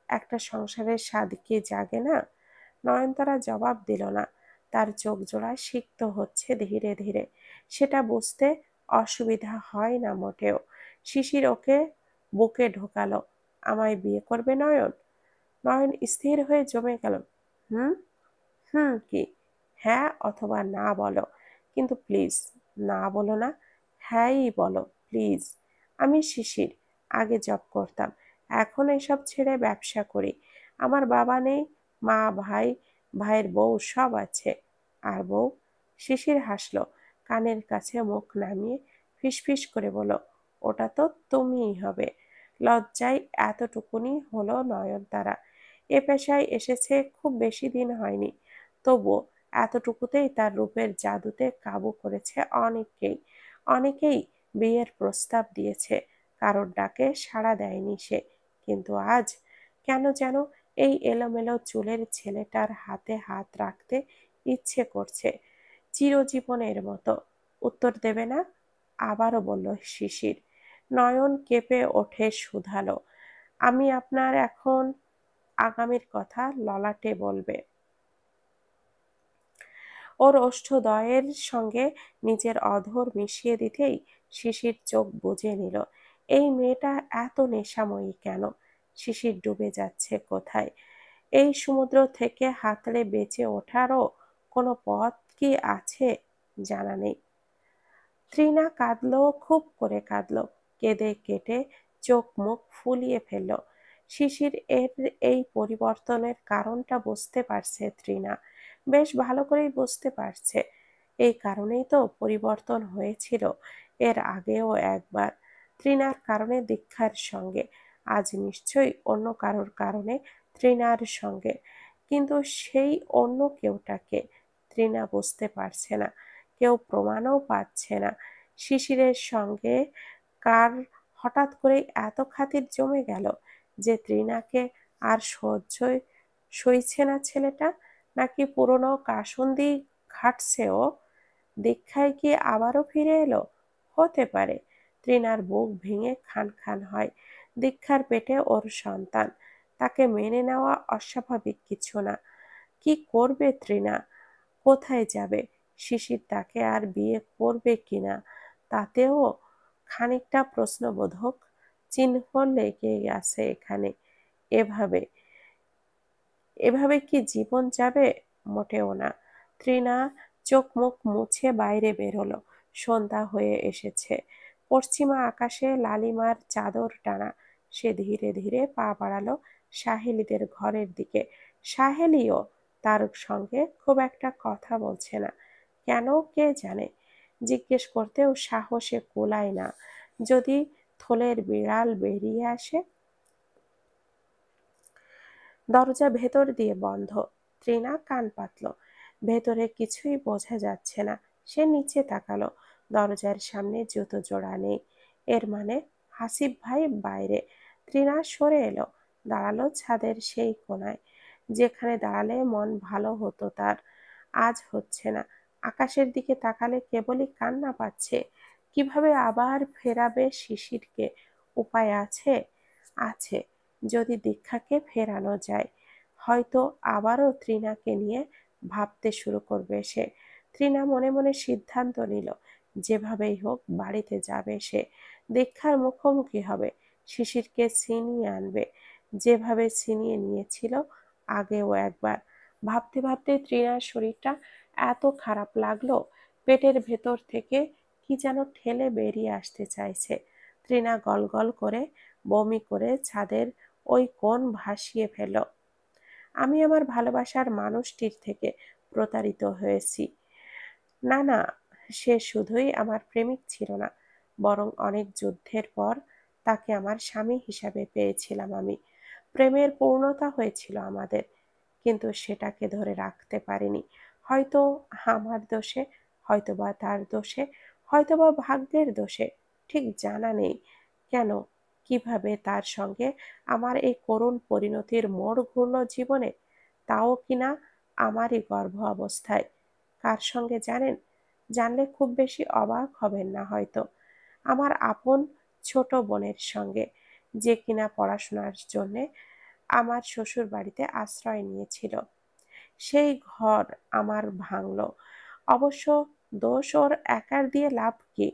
একটা সংসারের স্বাদ কি জাগে না? নয়নতারা জবাব দিল না। তার চোখ জোড়া সিক্ত হচ্ছে ধীরে ধীরে। সেটা বুঝতে অসুবিধা হয় না মোটেও। শিশির ওকে বুকে ঢোকালো। আমায় বিয়ে করবে নয়ন? নয়ন স্থির হয়ে জমে গেল। হুম? হুম কি? হ্যাঁ অথবা না বলো, কিন্তু প্লিজ না বলো না, হ্যাঁই বলো প্লিজ। আমি শিশির, আগে জব করতাম, এখন এসব ছেড়ে ব্যবসা করি। আমার বাবা নেই, মা, ভাই, ভাইয়ের বউ সব আছে। আর বউ? শিশির হাসলো, কানের কাছে মুখ নামিয়ে ফিসফিস করে বলল, ওটা তো তুমিই হবে। লজ্জায় এতটুকুনি হলো নয়নতারা। এ পেশায় এসেছে খুব বেশি দিন হয়নি, তবুও এতটুকুতেই তার রূপের জাদুতে কাবু করেছে অনেককেই। অনেকেই বিয়ের প্রস্তাব দিয়েছে, কারোর ডাকে সাড়া দেয়নি সে। কিন্তু আজ কেন যেন এই এলোমেলো চুলের ছেলেটার হাতে হাত রাখতে ইচ্ছে করছে, চিরজীবনের মতো। উত্তর দেবে না? আবারও বলল শিশির। নয়ন কেঁপে ওঠে শুধালো, আমি আপনার এখন আগামীর কথা ললাটে বলবে। ওর ওষ্ঠদ্বয়ের সঙ্গে নিজের অধর মিশিয়ে দিতেই শিশির চোখ বুজে নিল। এই মেয়েটা এত নেশাময়ী কেন? শিশির ডুবে যাচ্ছে কোথায়? এই সমুদ্র থেকে হাতড়ে বেঁচে ওঠারও কোনো পথ কি আছে? জানা নেই। তৃণা কাঁদলো, খুব করে কাঁদলো, কেঁদে কেটে চোখ মুখ ফুলিয়ে ফেলল। শিশির এর এই পরিবর্তনের কারণটা বুঝতে পারছে তৃণা, বেশ ভালো করেই বুঝতে পারছে। এই কারণেই তো পরিবর্তন হয়েছিল এর আগেও একবার, তৃণার কারণে দীক্ষার সঙ্গে। আজ নিশ্চয়ই অন্য কারোর কারণে তৃণার সঙ্গে। কিন্তু সেই অন্য কেউটাকে তৃণা বুঝতে পারছে না, কেউ প্রমাণও পাচ্ছে না। শিশিরের সঙ্গে কার হঠাৎ করে এত খাতির জমে গেল যে তৃণাকে আর সইছে না ছেলেটা? নাকি পুরনো কাসুন্দি ঘাটছে ও? দীক্ষায় কি আবারও ফিরে এলো? হতে পারে। তৃণার বুক ভেঙে খান খান হয়। দীক্ষার পেটে ওর সন্তান, তাকে মেনে নেওয়া অস্বাভাবিক কিছু না। কি করবে তৃণা? কোথায় যাবে? শিশির তাকে আর বিয়ে করবে কিনা তাতেও খানিকটা প্রশ্নবোধক চিহ্ন লেগে আছে এখানে। এভাবে এভাবে কি জীবন যাবে? মোটেও না। তৃণা চোখ মুখ মুছে বাইরে বেরোলো। সন্ধ্যা হয়ে এসেছে। পশ্চিমা আকাশে লালিমার চাদর টানা। সে ধীরে ধীরে পা বাড়ালো সাহেলিদের ঘরের দিকে। সাহেলিও তার সঙ্গে খুব একটা কথা বলছে না। কেন কে জানে? জিজ্ঞেস করতেও সাহসে কুলায় না। যদি থলের বিড়াল বেরিয়ে আসে? দরজা ভেতর দিয়ে বন্ধ। তৃণা কান পাতল। ভেতরে কিছুই বোঝা যাচ্ছে না। সে নিচে তাকালো। দরজার সামনে জুতো জোড়া নেই। এর মানে হাসিব ভাই বাইরে। তৃণা সরে এলো, দাঁড়ালো ছাদের সেই কোণায়, যেখানে দাঁড়ালে মন ভালো হতো তার। আজ হচ্ছে না। আকাশের দিকে তাকালে কেবলই কান্না পাচ্ছে। কিভাবে আবার ফেরাবে শিশিরকে? উপায় আছে? আছে, যদি দীক্ষাকে ফেরানো যায়। হয়তো আবারও তৃণাকে নিয়ে ভাবতে শুরু করবে সে। তৃণা মনে মনে সিদ্ধান্ত নিল, যেভাবেই হোক বাড়িতে যাবে সে। দীক্ষার মুখোমুখি হবে, শিশিরকে ছিনিয়ে আনবে, যেভাবে ছিনিয়ে নিয়েছিল আগেও একবার। ভাবতে ভাবতে তৃণার শরীরটা এত খারাপ লাগলো, পেটের ভেতর থেকে কি যেন ঠেলে বেরিয়ে আসতে চাইছে। তৃণা গলগল করে বমি করে ছাদের ওই কোণ ভাসিয়ে ফেল। আমি আমার ভালোবাসার মানুষটির থেকে প্রতারিত হয়েছি। না না, সে শুধুই আমার প্রেমিক ছিল না, বরং অনেক যুদ্ধের পর তাকে আমার স্বামী হিসাবে পেয়েছিলাম আমি। প্রেমের পূর্ণতা হয়েছিল আমাদের, কিন্তু সেটাকে ধরে রাখতে পারিনি। হয়তো আমার দোষে, হয়তোবা তার দোষে, হয়তোবা ভাগ্যের দোষে, ঠিক জানা নেই। কেন, কিভাবে তার সঙ্গে আমার এই করুণ পরিণতির মোড় ঘুরল জীবনে, তাও কিনা আমারই গর্ভ অবস্থায়। কার সঙ্গে জানেন? জানলে খুব বেশি অবাক হবেন না হয়তো। আমার আপন ছোট বোনের সঙ্গে, যে কিনা পড়াশোনার জন্যে আমার শ্বশুর বাড়িতে আশ্রয় নিয়েছিল। সেই ঘর আমার ভাঙলো। অবশ্য দোষ ওর একার দিয়ে লাভ কি,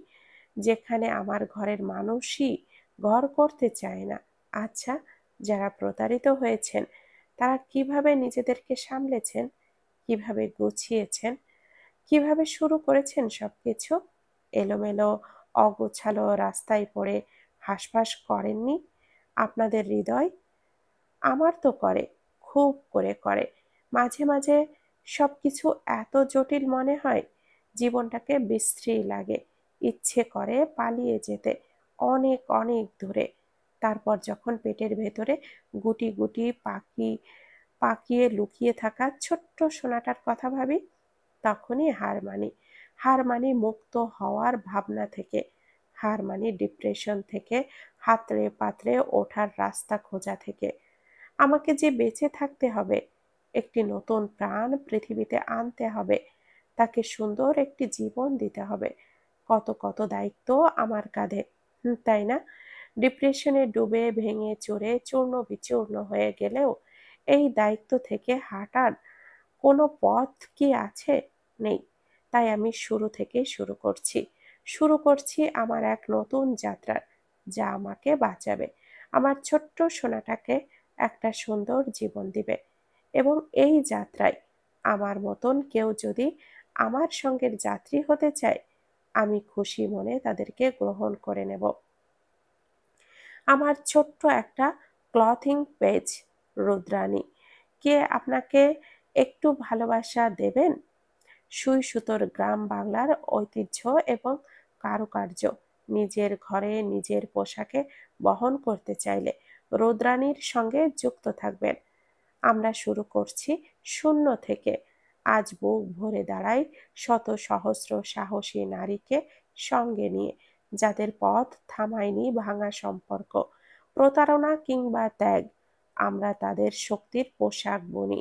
যেখানে আমার ঘরের মানুষই ঘর করতে চায় না। আচ্ছা, যারা প্রতারিত হয়েছেন তারা কিভাবে নিজেদেরকে সামলেছেন, কিভাবে গুছিয়েছেন, কিভাবে শুরু করেছেন সবকিছু? এলোমেলো অগোছালো রাস্তায় পড়ে হাসফাস করেননি আপনাদের হৃদয়? আমার তো করে, খুব করে। মাঝে মাঝে সবকিছু এত জটিল মনে হয়, জীবনটাকে বিশ্রী লাগে। ইচ্ছে করে পালিয়ে যেতে অনেক দূরে। তারপর যখন পেটের ভেতরে গুটি গুটি পাকিয়ে লুকিয়ে থাকা ছোট্ট সোনাটার কথা ভাবি, তখনই হার মানি মুক্ত হওয়ার ভাবনা থেকে, হার মানি ডিপ্রেশন থেকে, হাতড়ে পাতড়ে ওঠার রাস্তা খোঁজা থেকে। আমাকে যে বেঁচে থাকতে হবে, একটি নতুন প্রাণ পৃথিবীতে আনতে হবে, তাকে সুন্দর একটি জীবন দিতে হবে। কত দায়িত্ব আমার কাঁধে, তাই না? ডিপ্রেশনে ডুবে ভেঙে চুরে চূর্ণ বিচূর্ণ হয়ে গেলেও এই দায়িত্ব থেকে হাঁটার কোনো পথ কি আছে? নেই। তাই আমি শুরু থেকেই শুরু করছি আমার এক নতুন যাত্রার, যা আমাকে বাঁচাবে, আমার ছোট্ট সোনাটাকে একটা সুন্দর জীবন দিবে। এবং এই যাত্রায় আমার মতন কেউ যদি আমার সঙ্গের যাত্রী হতে চায়, আমি খুশি মনে তাদেরকে গ্রহণ করে নেব। আমার ছোট্ট একটা ক্লথিং পেজ, রুদ্রাণী। কে আপনাকে একটু ভালোবাসা দেবেন? সুই সুতোর গ্রাম বাংলার ঐতিহ্য এবং কারুকার্য নিজের ঘরে নিজের পোশাকে বহন করতে চাইলে রুদ্রাণীর সঙ্গে যুক্ত থাকবেন। আমরা শুরু করছি শূন্য থেকে। আজ বুক ভরে দাঁড়াই শত সহস্র সাহসী নারীকে সঙ্গে নিয়ে, যাদের পথ থামায়নি ভাঙা সম্পর্ক, প্রতারণা কিংবা ত্যাগ। আমরা তাদের শক্তির পোশাক বুনি।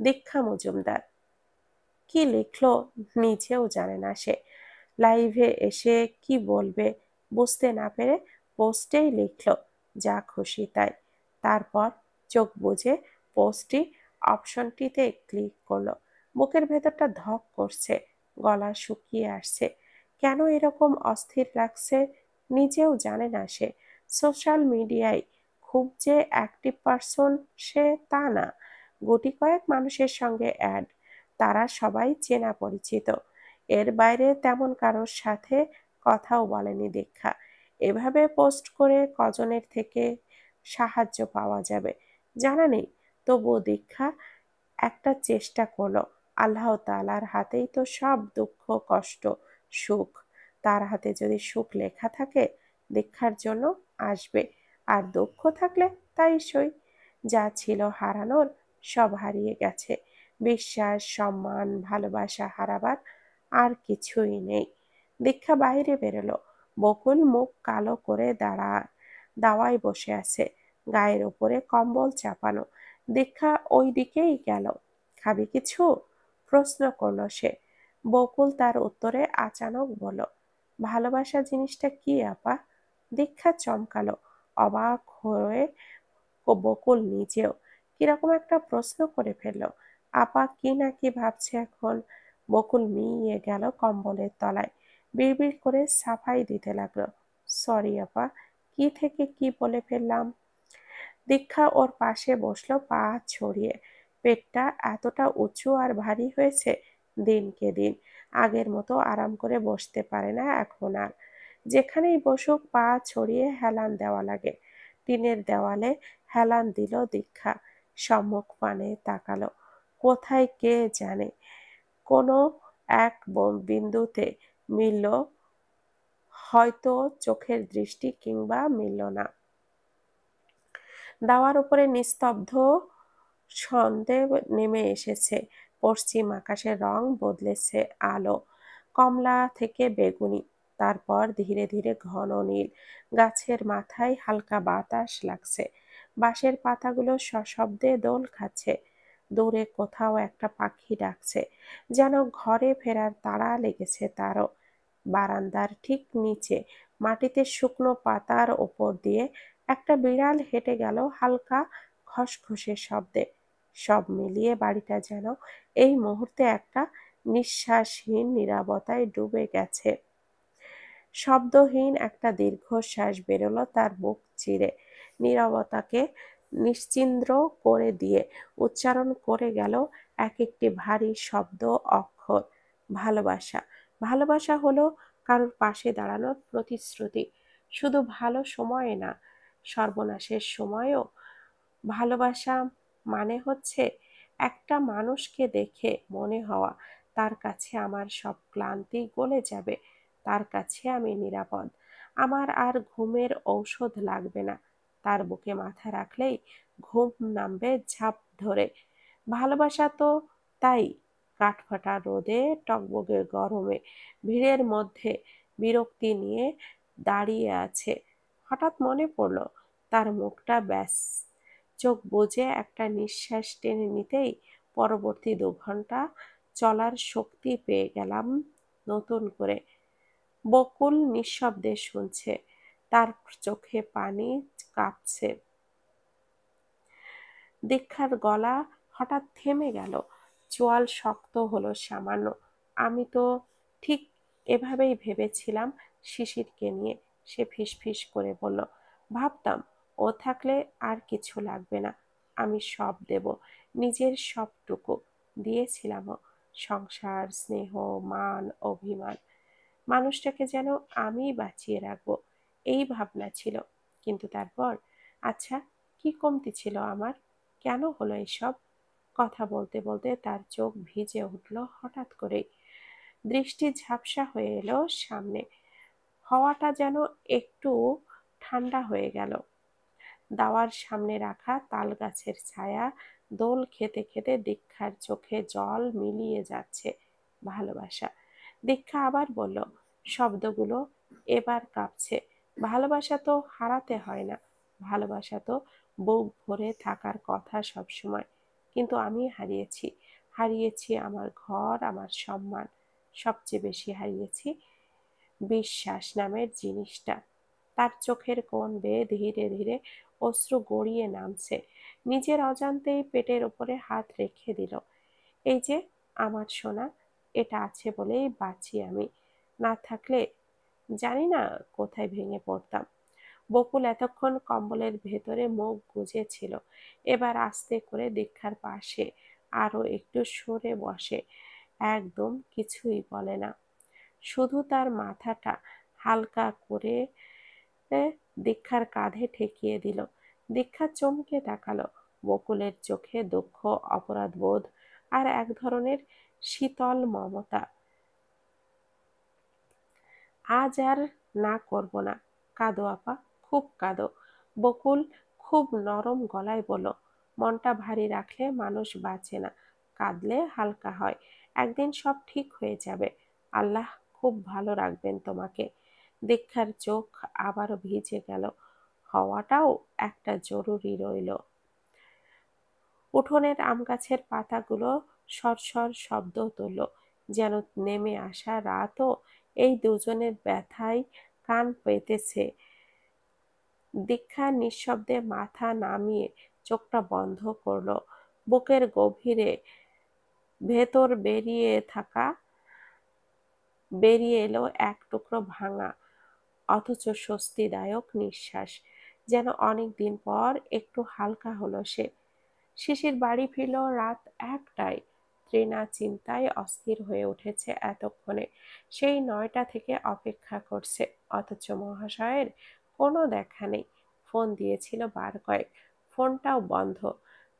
দীক্ষা মজুমদার। কি লিখলো নিজেও জানে না সে। লাইভে এসে কি বলবে বুঝতে না পেরে পোস্টেই লিখলো যা খুশি তাই। তারপর চোখ বুজে পোস্টটি অপশনটিতে ক্লিক করলো। বুকের ভেতরটা ধক করছে, গলা শুকিয়ে আসছে। কেন এরকম অস্থির লাগছে নিজেও জানে না সে। সোশ্যাল মিডিয়ায় খুব যে অ্যাক্টিভ পারসন সে তা না। গুটি কয়েক মানুষের সঙ্গে অ্যাড, তারা সবাই চেনা পরিচিত। এর বাইরে তেমন কারোর সাথে কথাও বলেনি দীক্ষা। এভাবে পোস্ট করে কজনের থেকে সাহায্য পাওয়া যাবে জানা নেই। তবুও দীক্ষা একটা চেষ্টা করলো। আল্লাহ তাআলার হাতেই তো সব দুঃখ কষ্ট সুখ। তার হাতে যদি সুখ লেখা থাকে, দীক্ষার জন্য আসবে। আর দুঃখ থাকলে তাই সই। যা ছিল হারানোর সব হারিয়ে গেছে। বিশ্বাস সম্মান ভালোবাসা হারাবার আর কিছুই নেই। দীক্ষা বাইরে বেরোলো। বকুল মুখ কালো করে দাওয়ায় বসে আছে, গায়ের উপরে কম্বল চাপানো। দীক্ষা ওই দিকেই গেল। খাবি কিছু? প্রশ্ন করল সে। বকুল তার উত্তরে আচানক বলল, ভালোবাসা জিনিসটা কি আপা? দীক্ষা চমকালো, অবাক হয়ে বকুল নিজেও কিরকম একটা প্রশ্ন করে ফেলল। আপা কি না কি ভাবছে এখন। বকুল মিইয়ে গেল কম্বলের তলায়, বিড়বিড় করে সাফাই দিতে লাগলো, সরি আপা, কি থেকে কি বলে ফেললাম। দীক্ষা ওর পাশে বসলো পা ছড়িয়ে। পেটটা এতটা উঁচু আর ভারী হয়েছে দিনকে দিন। আগের মতো আরাম করে বসতে পারে না এখন আর। যেখানেই বসুক পা ছড়িয়ে হেলান দেওয়া লাগে। টিনের দেওয়ালে হেলান দিল দীক্ষা। সম্মুখ পানে তাকালো। কোথায় কে জানে। কোনো এক বিন্দুতে মিলল হয়তো চোখের দৃষ্টি, কিংবা মিলল না। দাওয়ার উপরে নিস্তব্ধ সন্ধে নেমে এসেছে। পশ্চিম আকাশের রং বদলেছে, আলো কমলা থেকে বেগুনি, তারপর ধীরে ধীরে ঘন নীল। গাছের মাথায় হালকা বাতাস লাগছে, বাঁশের পাতাগুলো সশব্দে দোল খাচ্ছে। দূরে কোথাও একটা পাখি ডাকছে, যেন ঘরে ফেরার তাড়া লেগেছে তারও। বারান্দার ঠিক নিচে মাটিতে শুকনো পাতার ওপর দিয়ে একটা বিড়াল হেঁটে গেল হালকা খসখসে শব্দে। সব মিলিয়ে বাড়িটা যেন এই মুহূর্তে একটা নিঃশ্বাসহীন নীরবতায় ডুবে গেছে। শব্দহীন একটা দীর্ঘশ্বাস বেরোলো তার বুক চিরে, নীরবতাকে নিশ্চিন্দ্র করে দিয়ে উচ্চারণ করে গেল এক একটি ভারী শব্দ, অক্ষর। ভালোবাসা। ভালোবাসা হলো কারোর পাশে দাঁড়ানোর প্রতিশ্রুতি, শুধু ভালো সময়ে না, সর্বনাশের সময়ও। ভালোবাসা মানে হচ্ছে একটা মানুষকে দেখে মনে হওয়া তার কাছে আমার সব ক্লান্তি গলে যাবে, তার কাছে আমি নিরাপদ, আমার আর ঘুমের ঔষধ লাগবে না, তার বুকে মাথা রাখলেই ঘুম নামবে ঝাঁপ ধরে। ভালোবাসা তো তাই, কাঠফাটা রোদে, টগবগে গরমে, ভিড়ের মধ্যে বিরক্তি নিয়ে দাঁড়িয়ে আছে। হঠাৎ মনে পড়ল তার মুখটা, ব্যাস। চোখ বুজে একটা নিঃশ্বাস টেনে নিতেই পরবর্তী 2 ঘন্টা চলার শক্তি পেয়ে গেলাম নতুন করে। বকুল নিঃশব্দে শুনছে, তার চোখে পানি কাঁপছে। দীক্ষার গলা হঠাৎ থেমে গেল, চোয়াল শক্ত হলো সামান্য। আমি তো ঠিক এভাবেই ভেবেছিলাম শিশিরকে নিয়ে। সে ফিসফিস করে বলল, ভাবতাম ও থাকলে আর কিছু লাগবে না, আমি সব দেব, নিজের সবটুকু দিয়েছিলামও, সংসার, স্নেহ, মান, অভিমান। মানুষটাকে যেন আমিই বাঁচিয়ে রাখবো, এই ভাবনা ছিল। কিন্তু তারপর, আচ্ছা, কি কমতি ছিল আমার? কেন হলো এসব? কথা বলতে বলতে তার চোখ ভিজে উঠল হঠাৎ করেই। দৃষ্টি ঝাপসা হয়ে এলো সামনে। হাওয়াটা যেন একটু ঠান্ডা হয়ে গেল। দাওয়ার সামনে রাখা তাল গাছের ছায়া, দোল খেতে খেতে দীক্ষার চোখে জল মিলিয়ে যাচ্ছে। ভালোবাসা। দীক্ষা আবার বলল, শব্দগুলো এবার কাঁপছে। ভালোবাসা তো হারাতে হয় না, ভালোবাসা তো বুক ভরে থাকার কথা সবসময়। কিন্তু আমি হারিয়েছি, হারিয়েছি আমার ঘর, আমার সম্মান, সবচেয়ে বেশি হারিয়েছি বিশ্বাস নামের জিনিসটা। তার চোখের কোণ বেয়ে ধীরে ধীরে অশ্রু গড়িয়ে নামছে। নিজের অজান্তেই পেটের উপরে হাত রেখে দিল। এই যে আমার সোনা, এটা আছে বলেই বাঁচি আমি, না থাকলে জানি না কোথায় ভেঙে পড়তাম। বকুল এতক্ষণ কম্বলের ভেতরে মুখ গুজেছিল, এবার আস্তে করে দীক্ষার পাশে আরো একটু সরে বসে। একদম কিছুই বলে না, শুধু তার মাথাটা হালকা করে দীক্ষার কাঁধে ঠেকিয়ে দিল। দীক্ষা চমকে তাকালো। বকুলের চোখে দুঃখ, অপরাধবোধ আর এক ধরনের শীতল মমতা। আজ আর না করব না, কাঁদো আপা, খুব কাঁদো। বকুল খুব নরম গলায় বলল, মনটা ভারী রাখলে মানুষ বাঁচে না, কাঁদলে হালকা হয়। একদিন সব ঠিক হয়ে যাবে, আল্লাহ খুব ভালো রাখবেন তোমাকে। দীক্ষার চোখ আবারও ভিজে গেল, হওয়াটাও একটা জরুরি রইল। উঠোনের আমগাছের পাতাগুলো সরসর শব্দ তুলল, যেন নেমে আসা রাতও এই দুজনের ব্যথায় কান পেতেছে। দীক্ষা নিঃশব্দে মাথা নামিয়ে চোখটা বন্ধ করল। বুকের গভীরে ভেতর বেরিয়ে এলো এক টুকরো ভাঙা অথচ স্বস্তিদায়ক নিঃশ্বাস। যেন অনেক দিন পর একটু হালকা হলো সে। শিশির বাড়ি ফিরল রাত 1টায়। ত্রিনা চিন্তায় অস্থির হয়ে উঠেছে এতক্ষণে। সেই 9টা থেকে অপেক্ষা করছে, অথচ মহাশয়ের কোনো দেখা নেই। ফোন দিয়েছিল বার কয়েক, ফোনটাও বন্ধ।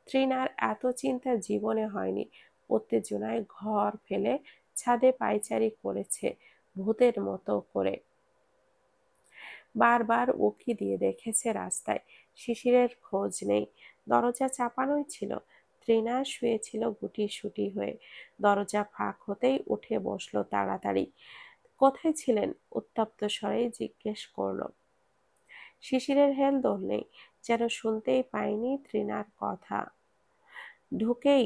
ত্রিনার এত চিন্তা জীবনে হয়নি। উত্তেজনায় ঘর ফেলে ছাদে পায়চারি করেছে ভূতের মতো করে। বারবার উঁকি দিয়ে দেখেছে রাস্তায়, শিশিরের খোঁজ নেই। দরজা চাপানোই ছিল। ত্রিনা শুয়েছিল গুটিসুটি হয়ে। দরজা ফাঁক হতেই উঠে বসলো তাড়াতাড়ি। কোথায় ছিলেন? উত্তপ্ত স্বরে জিজ্ঞেস করল। শিশিরের হেলদোল নেই, যেন শুনতেই পায়নি ত্রিনার কথা। ঢুকেই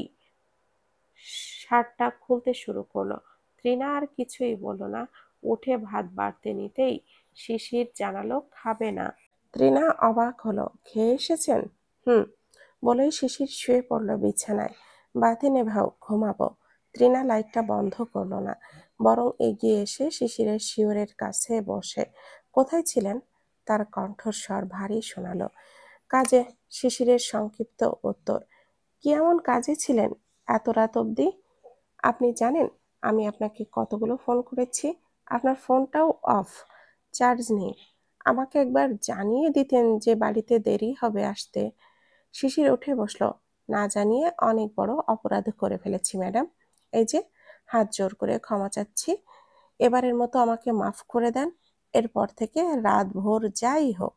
শার্টটা খুলতে শুরু করলো। ত্রিনা আর কিছুই বলল না। উঠে ভাত বাড়তে নিতেই শিশির জানালো খাবে না। ত্রিনা অবাক হলো, খেয়ে এসেছেন? হুম। বলেই শিশির শুয়ে পড়ল বিছানায়। বাতি নেভাও, ঘুমাবো। তৃণা লাইটটা বন্ধ করলো না, বরং এগিয়ে এসে শিশিরের শিয়রের কাছে বসে। কোথায় ছিলেন? তার কণ্ঠস্বর ভারী শোনালো। কাজে, শিশিরের সংক্ষিপ্ত উত্তর। কি এমন কাজে ছিলেন এত রাত অবধি? আপনি জানেন আমি আপনাকে কতগুলো ফোন করেছি? আপনার ফোনটাও অফ, চার্জ নেই। আমাকে একবার জানিয়ে দিতেন যে বাড়িতে দেরি হবে আসতে। শিশির উঠে বসলো। না জানিয়ে অনেক বড় অপরাধ করে ফেলেছি ম্যাডাম। এই যে, হাত জোর করে ক্ষমা চাচ্ছি। এবারের মতো আমাকে মাফ করে দেন। এরপর থেকে রাত ভোর যাই হোক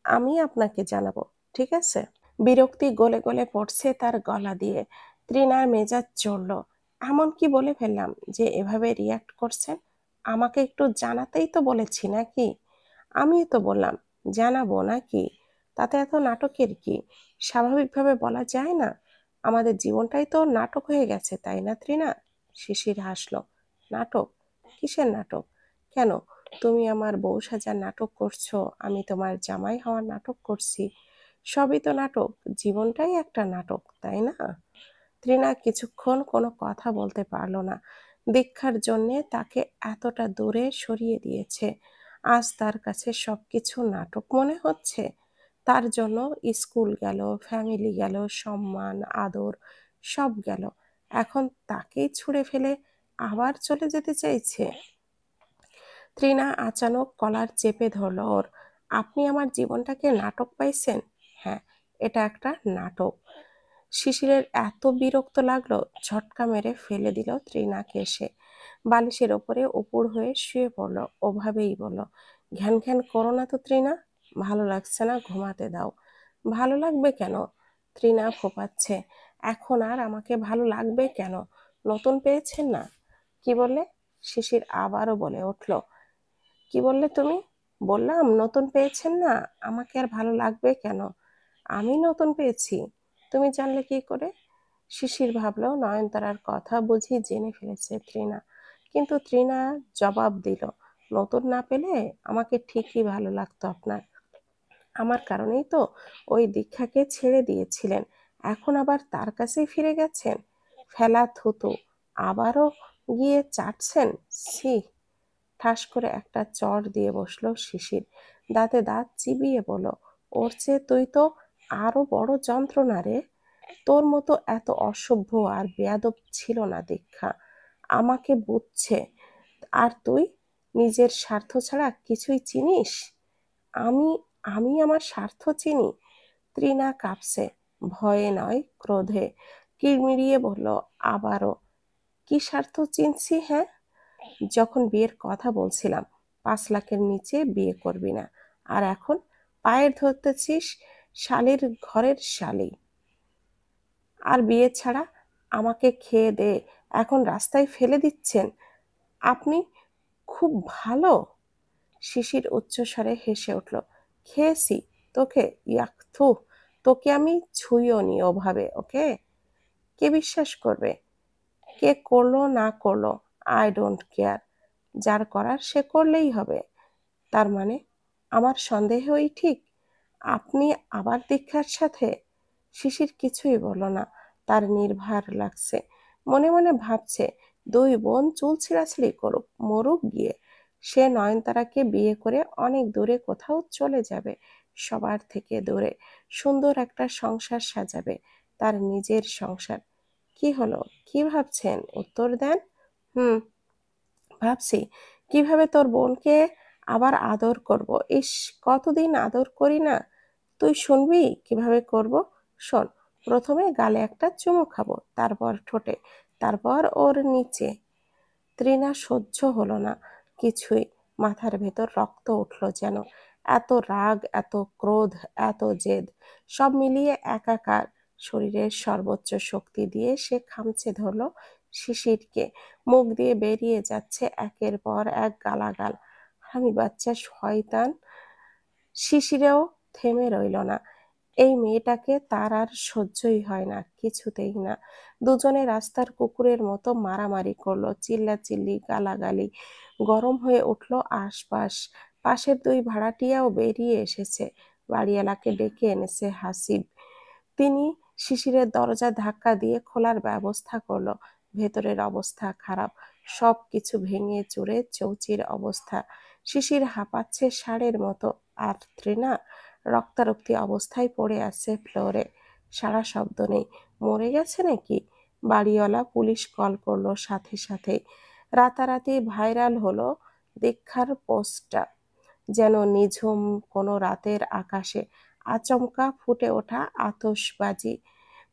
আমি আপনাকে জানাবো, ঠিক আছে? বিরক্তি গলে গলে পড়ছে তার গলা দিয়ে। তৃণার মেজাজ চড়ল। এমন কি বলে ফেললাম যে এভাবে রিয়াক্ট করছেন? আমাকে একটু জানাতেই তো বলেছি নাকি? আমিই তো বললাম জানাবো নাকি? তাতে এত নাটকের কি? স্বাভাবিকভাবে বলা যায় না? আমাদের জীবনটাই তো নাটক হয়ে গেছে, তাই না তৃণা? শিশির হাসলো। নাটক? কিসের নাটক? কেন, তুমি আমার বউ সাজার নাটক করছো, আমি তোমার জামাই হওয়ার নাটক করছি। সবই তো নাটক, জীবনটাই একটা নাটক, তাই না? তৃণা কিছুক্ষণ কোনো কথা বলতে পারল না। দীক্ষার জন্যে তাকে এতটা দূরে সরিয়ে দিয়েছে, আজ তার কাছে সবকিছু নাটক মনে হচ্ছে। তার জন্য স্কুল গেল, ফ্যামিলি গেল, সম্মান আদর সব গেল। এখন তাকেই ছুঁড়ে ফেলে আবার চলে যেতে চাইছে। তৃণা আচানক কলার চেপে ধরল ওর। আপনি আমার জীবনটাকে নাটক পাইছেন? হ্যাঁ, এটা একটা নাটক। শিশিরের এত বিরক্ত লাগলো, ঝটকা মেরে ফেলে দিল তৃণাকে সে। বালিশের ওপরে উপুড় হয়ে শুয়ে পড়ল। ওভাবেই বলল, ঘ্যান ঘ্যান করো না তো তৃণা। ভালো লাগছে না, ঘুমাতে দাও। ভালো লাগবে কেন? তৃণা ফোপাচ্ছে। এখন আর আমাকে ভালো লাগবে কেন? নতুন পেয়েছেন না? কি বললে? শিশির আবারও বলে উঠল। কি বললে তুমি? বললাম নতুন পেয়েছেন না, আমাকে আর ভালো লাগবে কেন? আমি নতুন পেয়েছি, তুমি জানলে কি করে? শিশির ভাবলো নয়নতারার কথা বুঝি জেনে ফেলেছে তৃণা। কিন্তু তৃণা জবাব দিল, নতুন না পেলে আমাকে ঠিকই ভালো লাগতো আপনার। আমার কারণেই তো ওই দীক্ষাকে ছেড়ে দিয়েছিলেন, এখন আবার তার কাছেই ফিরে গেছেন। ফেলা থুতু আবারও গিয়ে চাটছেন? ছি! ঠাস করে একটা চড় দিয়ে বসলো শিশির। দাঁতে দাঁত চিবিয়ে বলল, ওর চেয়ে তুই তো আরো বড় যন্ত্রণা রে। তোর মতো এত অসভ্য আর বেয়াদব ছিল না দীক্ষা। আমাকে বুঝছে। আর তুই নিজের স্বার্থ ছাড়া কিছুই চিনিস? আমি আমি আমার স্বার্থ চিনি? তৃণা কাঁপছে, ভয়ে নয় ক্রোধে। কিরমিরিয়ে বলল আবারও, কি স্বার্থ চিনছি? হ্যাঁ, যখন বিয়ের কথা বলছিলাম 5 লাখের নিচে বিয়ে করবি না, আর এখন পায়ের ধরতেছিস শালির ঘরের শালি। আর বিয়ে ছাড়া আমাকে খেয়ে দে এখন রাস্তায় ফেলে দিচ্ছেন আপনি? খুব ভালো। শিশির উচ্চস্বরে হেসে উঠল। খেয়েছি তোকে? ইয়াক থু, তোকে আমি ছুঁইও নি ওভাবে, ওকে? কে বিশ্বাস করবে? কে করলো না করলো আই ডোন্ট কেয়ার। যার করার সে করলেই হবে। তার মানে আমার সন্দেহই ঠিক? আপনি আবার দীক্ষার সাথে? শিশির কিছুই বলল না। তার নির্ভার লাগছে। মনে মনে ভাবছে, দুই বোন চুল ছিঁড়াছিঁড়ি করুক, মরুক গিয়ে। সে নয়নতারাকে বিয়ে করে অনেক দূরে কোথাও চলে যাবে, সবার থেকে দূরে। সুন্দর একটা সংসার সাজাবে, তার নিজের সংসার। কি হলো, কি ভাবছেন? উত্তর দেন। হুম, ভাবছি কিভাবে তোর বোনকে আবার আদর করব। ইস, কতদিন আদর করি না। তুই শুনবি কিভাবে করব? শোন, প্রথমে গালে একটা চুমু খাবো, তারপর ঠোঁটে, তারপর ওর নিচে। তৃণা সহ্য হলো না কিছুই। মাথার ভেতর রক্ত উঠল যেন। এত রাগ, এত ক্রোধ, এত জেদ, সব মিলিয়ে একাকার। শরীরের সর্বোচ্চ শক্তি দিয়ে সে খামচে ধরল শিশিরকে। মুখ দিয়ে বেরিয়ে যাচ্ছে একের পর এক গালাগাল। আমি বাচ্চা শয়তান। শিশিরেও থেমে রইল না। এই মেয়েটাকে তার আর সহ্যই হয় না, কিছুতেই না। দুজনে রাস্তার কুকুরের মতো মারামারি করলো, চিল্লাচিল্লি, গালাগালি। গরম হয়ে উঠল আশপাশ। পাশের দুই ভাড়াটিয়াও বেরিয়ে এসেছে। বাড়িওয়ালাকে ডেকে এনেছে হাসিব। তিনি শিশিরের দরজা ধাক্কা দিয়ে খোলার ব্যবস্থা করলো। ভেতরের অবস্থা খারাপ, সবকিছু ভেঙে চুরে চৌচির অবস্থা। শিশির হাঁপাচ্ছে ষাঁড়ের মতো, আর তৃণা রক্তারক্তি অবস্থায় পড়ে আছে ফ্লোরে। সারা শব্দ নেই। মরে গেছে নাকি? বাড়িওয়ালা পুলিশ কল করলো সাথে সাথে। রাতারাতি ভাইরাল হলো দীক্ষার পোস্টটা, যেন নিঝুম কোনো রাতের আকাশে আচমকা ফুটে ওঠা আতশবাজি।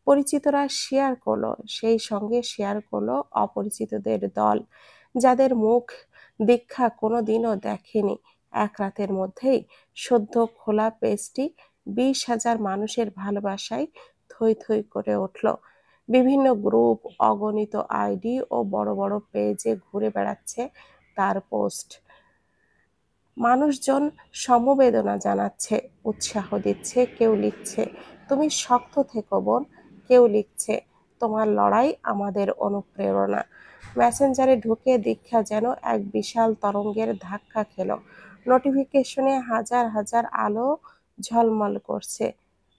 পরিচিতরা শেয়ার করলো, সেই সঙ্গে শেয়ার করলো অপরিচিতদের দল, যাদের মুখ দীক্ষা কোনোদিনও দেখেনি। এক রাতের মধ্যেই সদ্য খোলা পেজটি 20,000 মানুষের ভালোবাসায় থই থই করে উঠল। বিভিন্ন গ্রুপ, অগণিত আইডি ও বড় বড় পেজে ঘুরে বেড়াচ্ছে তার পোস্ট। মানুষজন সমবেদনা জানাচ্ছে, উৎসাহ দিচ্ছে। কেউ লিখছে, তুমি শক্ত থেকো বোন। কেউ লিখছে, তোমার লড়াই আমাদের অনুপ্রেরণা। মেসেঞ্জারে ঢুকে দীক্ষা যেন এক বিশাল তরঙ্গের ধাক্কা খেল। নোটিফিকেশনে হাজার হাজার আলো ঝলমল করছে।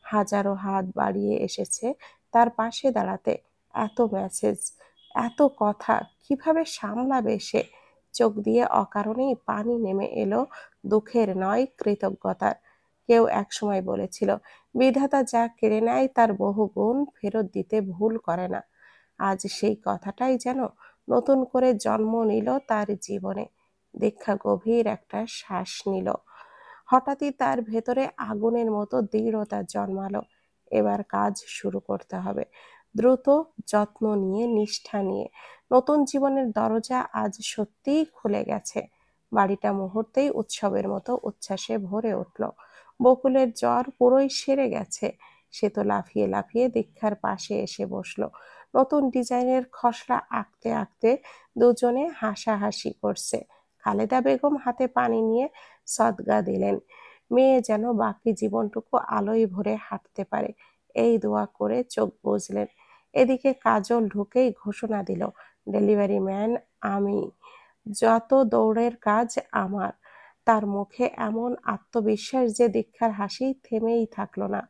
হাজারো হাত বাড়িয়ে এসেছে তার পাশে দাঁড়াতে। এত মেসেজ, এত কথা, কিভাবে সামলাবে সে? চোখ দিয়ে অকারণেই পানি নেমে এলো, দুঃখের নয়, কৃতজ্ঞতার। কেউ একসময় বলেছিল, বিধাতা যা কেড়ে নেয় তার বহু গুণ ফেরত দিতে ভুল করে না। আজ সেই কথাটাই যেন নতুন করে জন্ম নিল তার জীবনে। দীক্ষা গভীর একটা শ্বাস নিল। হঠাৎই তার ভেতরে আগুনের মতো দৃঢ়তা জন্মালো। এবার কাজ শুরু করতে হবে, দ্রুত, যত্ন নিয়ে, নিষ্ঠা নিয়ে। নতুন জীবনের দরজা আজ সত্যিই খুলে গেছে। বাড়িটা মুহূর্তেই উৎসবের মতো উচ্ছ্বাসে ভরে উঠল। বকুলের জ্বর পুরোই সেরে গেছে। সে তো লাফিয়ে লাফিয়ে দীক্ষার পাশে এসে বসলো। নতুন ডিজাইনের খসড়া আঁকতে আঁকতে দুজনে হাসাহাসি করছে। খালেদা বেগম হাতে পানি নিয়ে সদগা দিলেন, মেয়ে যেন বাকি জীবনটুকু আলোয় ভরে হাঁটতে পারে, এই দোয়া করে চোখ বুজলেন। এদিকে কাজল ঢুকেই ঘোষণা দিল, ডেলিভারি ম্যান আমি, যত দৌড়ের কাজ আমার। তার মুখে এমন আত্মবিশ্বাস যে দীক্ষার হাসি থেমেই থাকলো না।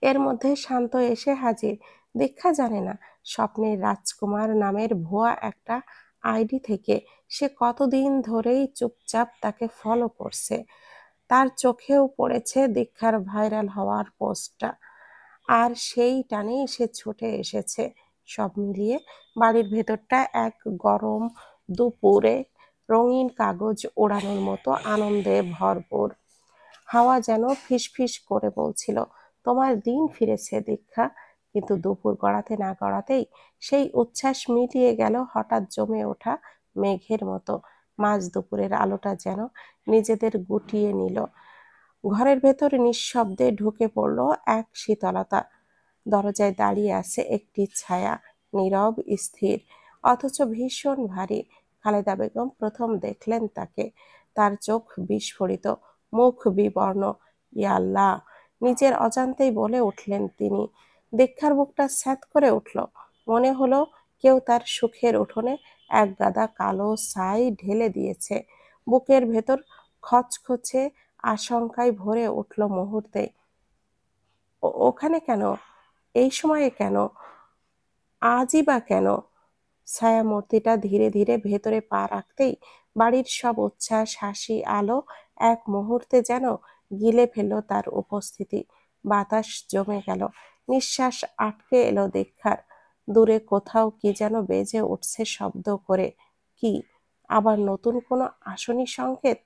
এর মধ্যে শান্ত এসে হাজির। দীক্ষা জানে না, স্বপ্নের রাজকুমার নামের ভুয়া একটা আইডি থেকে সে কতদিন ধরেই চুপচাপ তাকে ফলো করছে। তার চোখেও পড়েছে দীক্ষার ভাইরাল হওয়ার পোস্টটা, আর সেই টানেই সে ছুটে এসেছে। সব মিলিয়ে বাড়ির ভেতরটা এক গরম দুপুরে রঙিন কাগজ ওড়ানোর মতো আনন্দে ভরপুর। হাওয়া যেন ফিসফিস করে বলছিল, তোমার দিন ফিরেছে দীক্ষা। কিন্তু দুপুর গড়াতে না গড়াতেই সেই উচ্ছ্বাস মিলিয়ে গেল হঠাৎ জমে ওঠা মেঘের মতো। মাঝ দুপুরের আলোটা যেন নিজেদের গুটিয়ে নিল। ঘরের ভেতর নিঃশব্দে ঢুকে পড়ল এক শীতলতা। দরজায় দাঁড়িয়ে আছে একটি ছায়া, নীরব, স্থির, অথচ ভীষণ ভারী। খালেদা বেগম প্রথম দেখলেন তাকে। তার চোখ বিস্ফোরিত, মুখ বিবর্ণ। ইয়া আল্লাহ! নিজের অজান্তেই বলে উঠলেন তিনি। দীক্ষার বুকটা স্যাঁত করে উঠল। মনে হলো কেউ তার সুখের উঠোনে এক গাদা কালো ছাই ঢেলে দিয়েছে। বুকের ভেতর খচখচে আশঙ্কায় ভরে উঠল মুহূর্তে। ওখানে কেন? এই সময়ে কেন? আজই বা কেন? ছায়ামূর্তিটা ধীরে ধীরে ভেতরে পা রাখতেই বাড়ির সব উচ্ছ্বাস, হাসি, আলো এক মুহূর্তে যেন গিলে ফেলল তার উপস্থিতি। বাতাস জমে গেল, নিঃশ্বাস আটকে এলো দীক্ষার। দূরে কোথাও কি যেন বেজে উঠছে শব্দ করে। কি? আবার নতুন কোনো আসনি সংকেত?